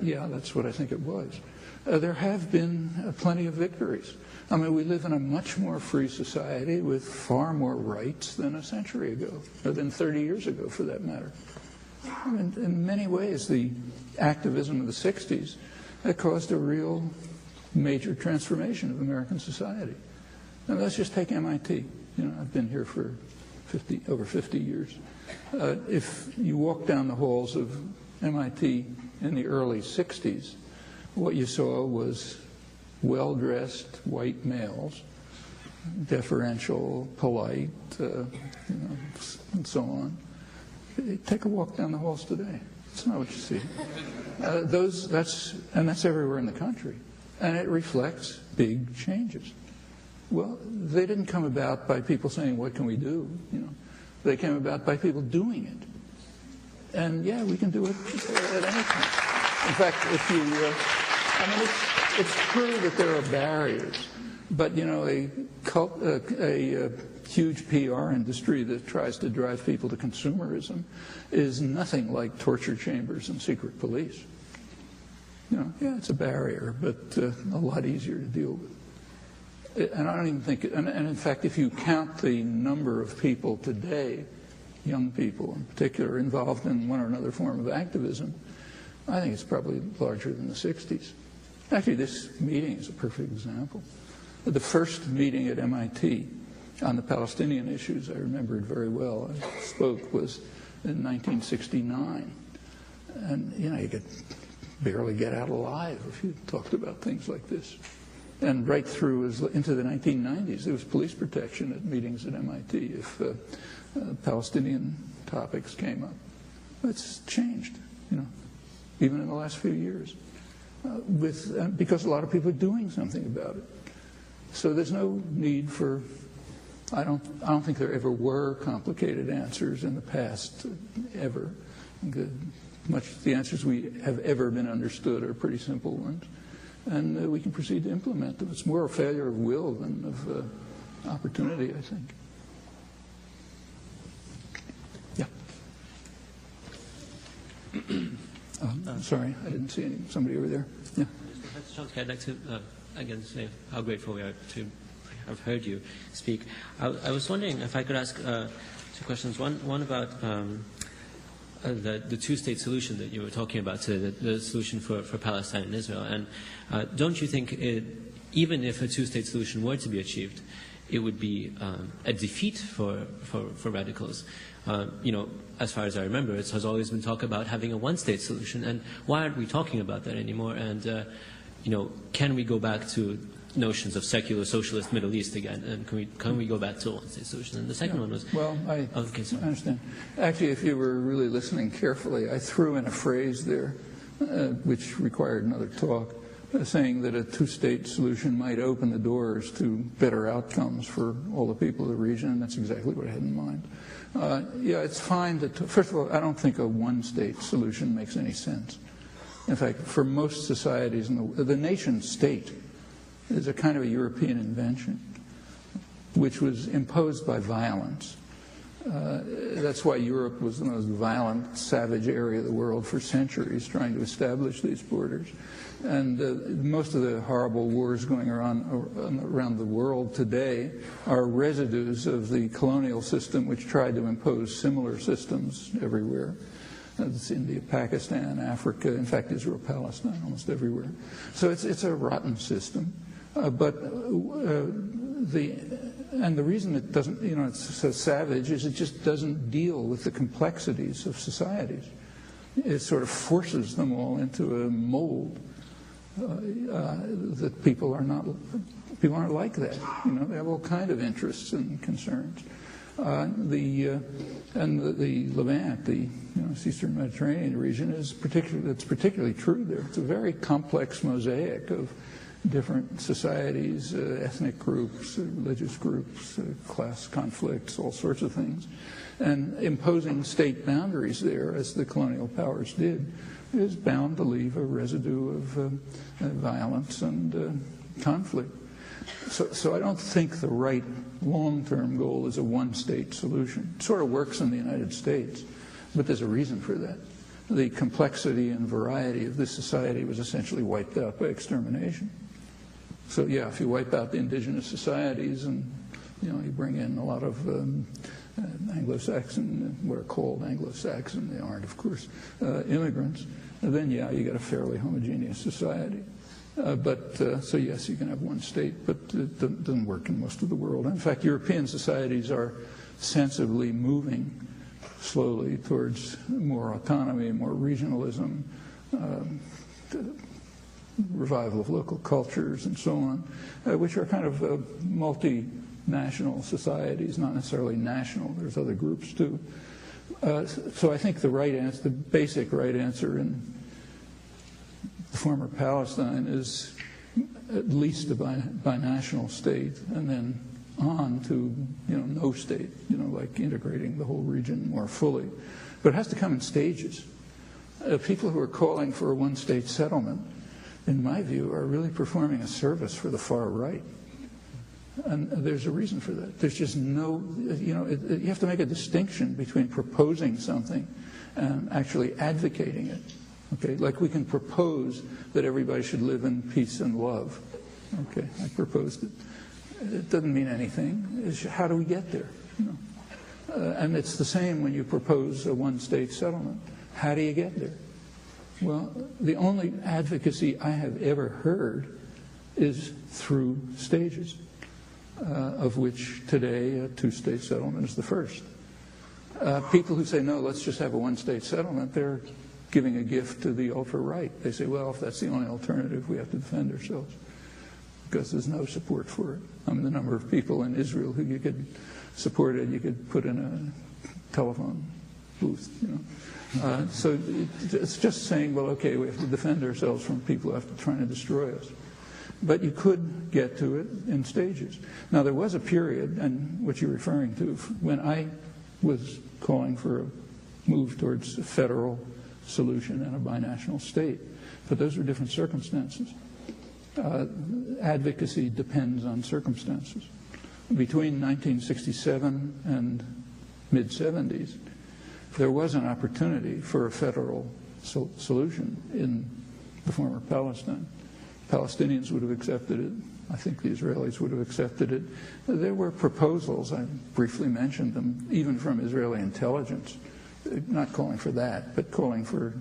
yeah, that's what I think it was. There have been plenty of victories. I mean, we live in a much more free society with far more rights than a century ago, or than 30 years ago, for that matter. I mean, in many ways, the activism of the 60s caused a real major transformation of American society. Now, let's just take MIT. You know, I've been here for over 50 years. If you walk down the halls of MIT in the early 60s, what you saw was well-dressed white males, deferential, polite, and so on. Take a walk down the halls today. That's not what you see. That's everywhere in the country, and it reflects big changes. Well, they didn't come about by people saying, "What can we do?" You know, they came about by people doing it. And yeah, we can do it at any time. In fact, if you, I mean, it's true that there are barriers, but you know, a huge PR industry that tries to drive people to consumerism is nothing like torture chambers and secret police. You know, yeah, it's a barrier, but a lot easier to deal with. And I don't even think, and in fact, if you count the number of people today, young people in particular, involved in one or another form of activism, I think it's probably larger than the 60s. Actually, this meeting is a perfect example. The first meeting at MIT on the Palestinian issues, I remember it very well, I spoke, was in 1969. And, you know, you could barely get out alive if you talked about things like this. And right through into the 1990s, there was police protection at meetings at MIT if Palestinian topics came up. It's changed, you know, even in the last few years, because a lot of people are doing something about it. So there's no need for, I don't think there ever were complicated answers in the past, ever. The answers we have ever been understood are pretty simple ones, and we can proceed to implement them. It's more a failure of will than opportunity, I think. Yeah. Sorry, I didn't see somebody over there. Yeah. Professor Chomsky, I'd like to again say how grateful we are to have heard you speak. I was wondering if I could ask two questions. One about the two-state solution that you were talking about today, the solution for Palestine and Israel. And don't you think even if a two-state solution were to be achieved, it would be a defeat for radicals? As far as I remember, it has always been talk about having a one-state solution. And why aren't we talking about that anymore? And, can we go back to notions of secular socialist Middle East again? And can we go back to a one-state solution? And the second one was... Well, I understand. Actually, if you were really listening carefully, I threw in a phrase there, which required another talk, saying that a two-state solution might open the doors to better outcomes for all the people of the region, and that's exactly what I had in mind. It's fine to... First of all, I don't think a one-state solution makes any sense. In fact, for most societies, the nation-state is a kind of a European invention, which was imposed by violence. That's why Europe was the most violent, savage area of the world for centuries, trying to establish these borders. And most of the horrible wars going around the world today are residues of the colonial system, which tried to impose similar systems everywhere. It's India, Pakistan, Africa, in fact, Israel, Palestine, almost everywhere. So it's a rotten system. But the reason it doesn't, it's so savage is it just doesn't deal with the complexities of societies. It sort of forces them all into a mold that people aren't like that. They have all kind of interests and concerns. The Levant, the Eastern Mediterranean region, it's particularly true there. It's a very complex mosaic of different societies, ethnic groups, religious groups, class conflicts, all sorts of things. And imposing state boundaries there, as the colonial powers did, is bound to leave a residue of violence and conflict. So I don't think the right long-term goal is a one-state solution. It sort of works in the United States, but there's a reason for that. The complexity and variety of this society was essentially wiped out by extermination. So yeah, if you wipe out the indigenous societies and you bring in a lot of Anglo-Saxon, what are called Anglo-Saxon, they aren't, of course, immigrants, then yeah, you get a fairly homogeneous society. So yes, you can have one state, but it doesn't work in most of the world. In fact, European societies are sensibly moving slowly towards more autonomy, more regionalism, revival of local cultures, and so on, which are kind of multinational societies, not necessarily national. There's other groups too. So I think the basic right answer in the former Palestine is at least a binational state, and then on to no state, like integrating the whole region more fully. But it has to come in stages. People who are calling for a one-state settlement, in my view, are really performing a service for the far right. And there's a reason for that. There's just no, you have to make a distinction between proposing something and actually advocating it. Okay, like we can propose that everybody should live in peace and love. Okay, I proposed it. It doesn't mean anything. It's how do we get there? And it's the same when you propose a one-state settlement. How do you get there? Well, the only advocacy I have ever heard is through stages, of which today a two-state settlement is the first. People who say, no, let's just have a one-state settlement, they're giving a gift to the ultra-right. They say, well, if that's the only alternative, we have to defend ourselves, because there's no support for it. I mean, the number of people in Israel who you could support it, you could put in a telephone booth, So it's just saying, well, okay, we have to defend ourselves from people who have to try to destroy us. But you could get to it in stages. Now, there was a period, and what you're referring to, when I was calling for a move towards a federal solution and a binational state. But those are different circumstances. Advocacy depends on circumstances. between 1967 and mid-70s, there was an opportunity for a federal solution in the former Palestine. Palestinians would have accepted it. I think the Israelis would have accepted it. There were proposals, I briefly mentioned them, even from Israeli intelligence, not calling for that, but calling for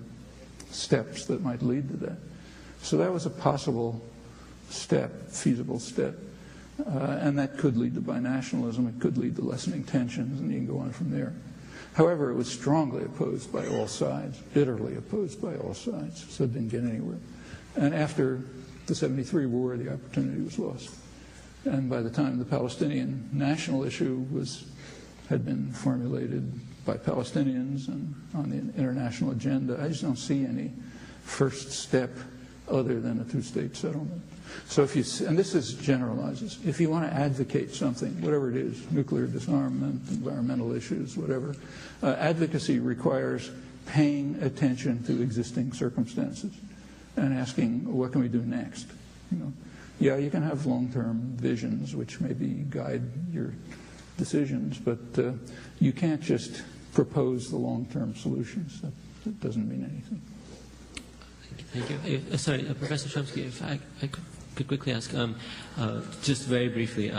steps that might lead to that. So that was a possible step, feasible step. And that could lead to binationalism. It could lead to lessening tensions, and you can go on from there. However, it was strongly opposed by all sides, bitterly opposed by all sides, so it didn't get anywhere. And after the 73 war, the opportunity was lost. And by the time the Palestinian national issue had been formulated by Palestinians and on the international agenda, I just don't see any first step other than a two-state settlement. So if you, and this is generalizes, if you want to advocate something, whatever it is, nuclear disarmament, environmental issues, whatever, advocacy requires paying attention to existing circumstances and asking, what can we do next? You know, yeah, you can have long-term visions which maybe guide your decisions, but you can't just propose the long-term solutions. That doesn't mean anything. Thank you. Sorry, Professor Chomsky, if I could quickly ask, just very briefly,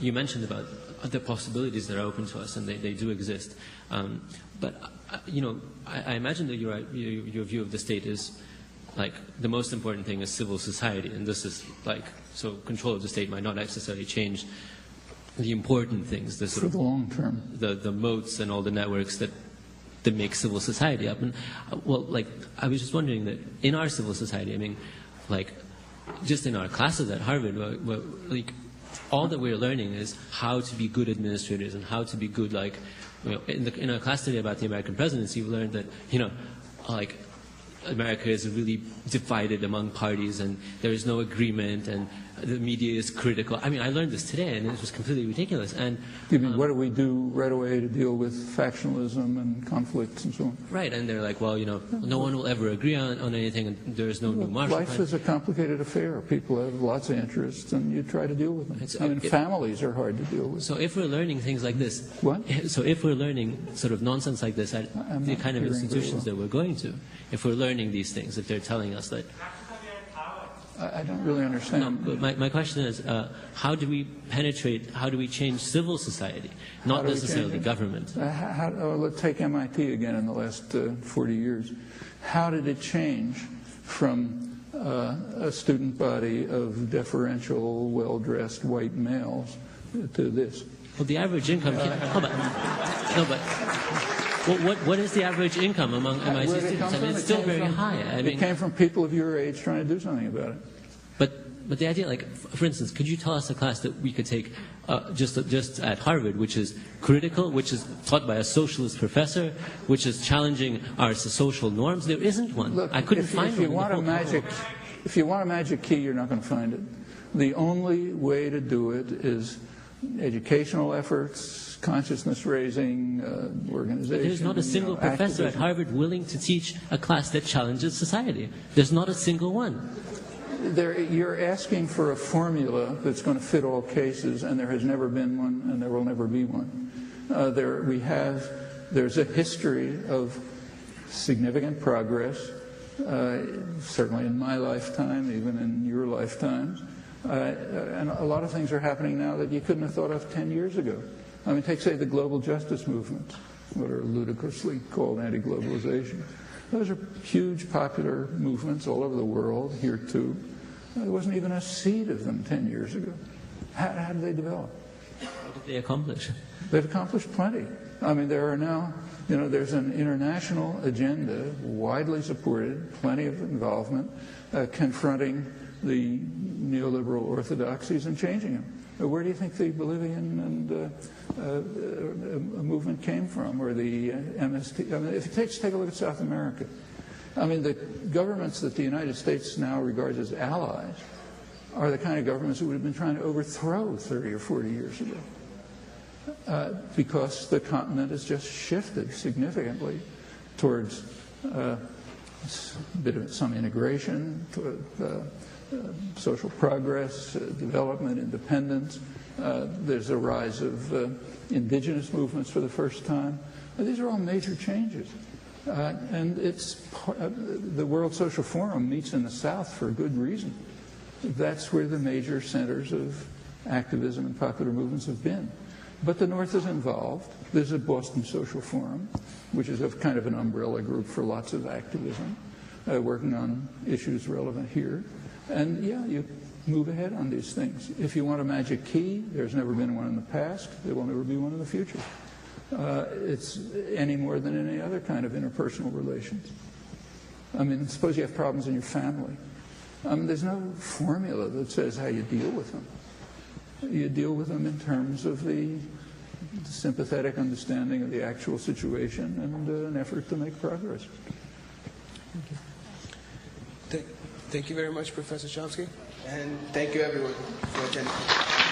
you mentioned about the possibilities that are open to us, and they do exist. But, you know, I imagine that your view of the state is, like, the most important thing is civil society, and this is, like, so control of the state might not necessarily change the important things, the sort for the long term, the moats and all the networks that make civil society up. And, well, like, I was just wondering that in our civil society, I mean, like, just in our classes at Harvard, like, all that we're learning is how to be good administrators and how to be good, like, you know, in our class today about the American presidency, we learned that, you know, like, America is really divided among parties and there is no agreement and the media is critical. I mean, I learned this today and it was completely ridiculous. And you mean, what do we do right away to deal with factionalism and conflicts and so on? Right, and they're like, well, you know, no one will ever agree on anything and there's no new Marshall Plan. Life is a complicated affair. People have lots of interests and you try to deal with them. I mean, families are hard to deal with. So if we're learning things like this, what? So if we're learning sort of nonsense like this at the kind of institutions that we're going to, if we're learning these things, if they're telling us that. I don't really understand. No, but my question is, how do we penetrate, how do we change civil society, not necessarily government? Let's take MIT again in the last 40 years. How did it change from a student body of deferential, well-dressed white males to this? Well, the average income, what is the average income among MIT students? I mean, it's still very high. I mean, it came from people of your age trying to do something about it. But the idea, like, for instance, could you tell us a class that we could take just at Harvard, which is critical, which is taught by a socialist professor, which is challenging our social norms? There isn't one. Look, I couldn't find if you one. If you want a magic key, you're not going to find it. The only way to do it is educational efforts, consciousness raising, organization. But there's not a single professor at Harvard willing to teach a class that challenges society. There's not a single one. You're asking for a formula that's going to fit all cases, and there has never been one, and there will never be one. There's a history of significant progress, certainly in my lifetime, even in your lifetimes, and a lot of things are happening now that you couldn't have thought of 10 years ago. I mean, take, say, the global justice movement, what are ludicrously called anti-globalization. Those are huge popular movements all over the world, here too. There wasn't even a seed of them 10 years ago. How did they develop? What did they accomplish? They've accomplished plenty. I mean, there are now, you know, there's an international agenda, widely supported, plenty of involvement, confronting the neoliberal orthodoxies and changing them. Where do you think the Bolivian movement came from, or the MST? I mean, if you take a look at South America, I mean, the governments that the United States now regards as allies are the kind of governments that would have been trying to overthrow 30 or 40 years ago, because the continent has just shifted significantly towards a bit of some integration, social progress, development, independence, There's a rise of indigenous movements for the first time. These are all major changes. And the World Social Forum meets in the South for a good reason. That's where the major centers of activism and popular movements have been. But the North is involved. There's a Boston Social Forum, which is kind of an umbrella group for lots of activism, working on issues relevant here. And yeah, you move ahead on these things. If you want a magic key, there's never been one in the past. There will never be one in the future. It's any more than any other kind of interpersonal relations. I mean, suppose you have problems in your family. There's no formula that says how you deal with them. You deal with them in terms of the sympathetic understanding of the actual situation and an effort to make progress. Thank you very much, Professor Chomsky, and thank you everyone for attending.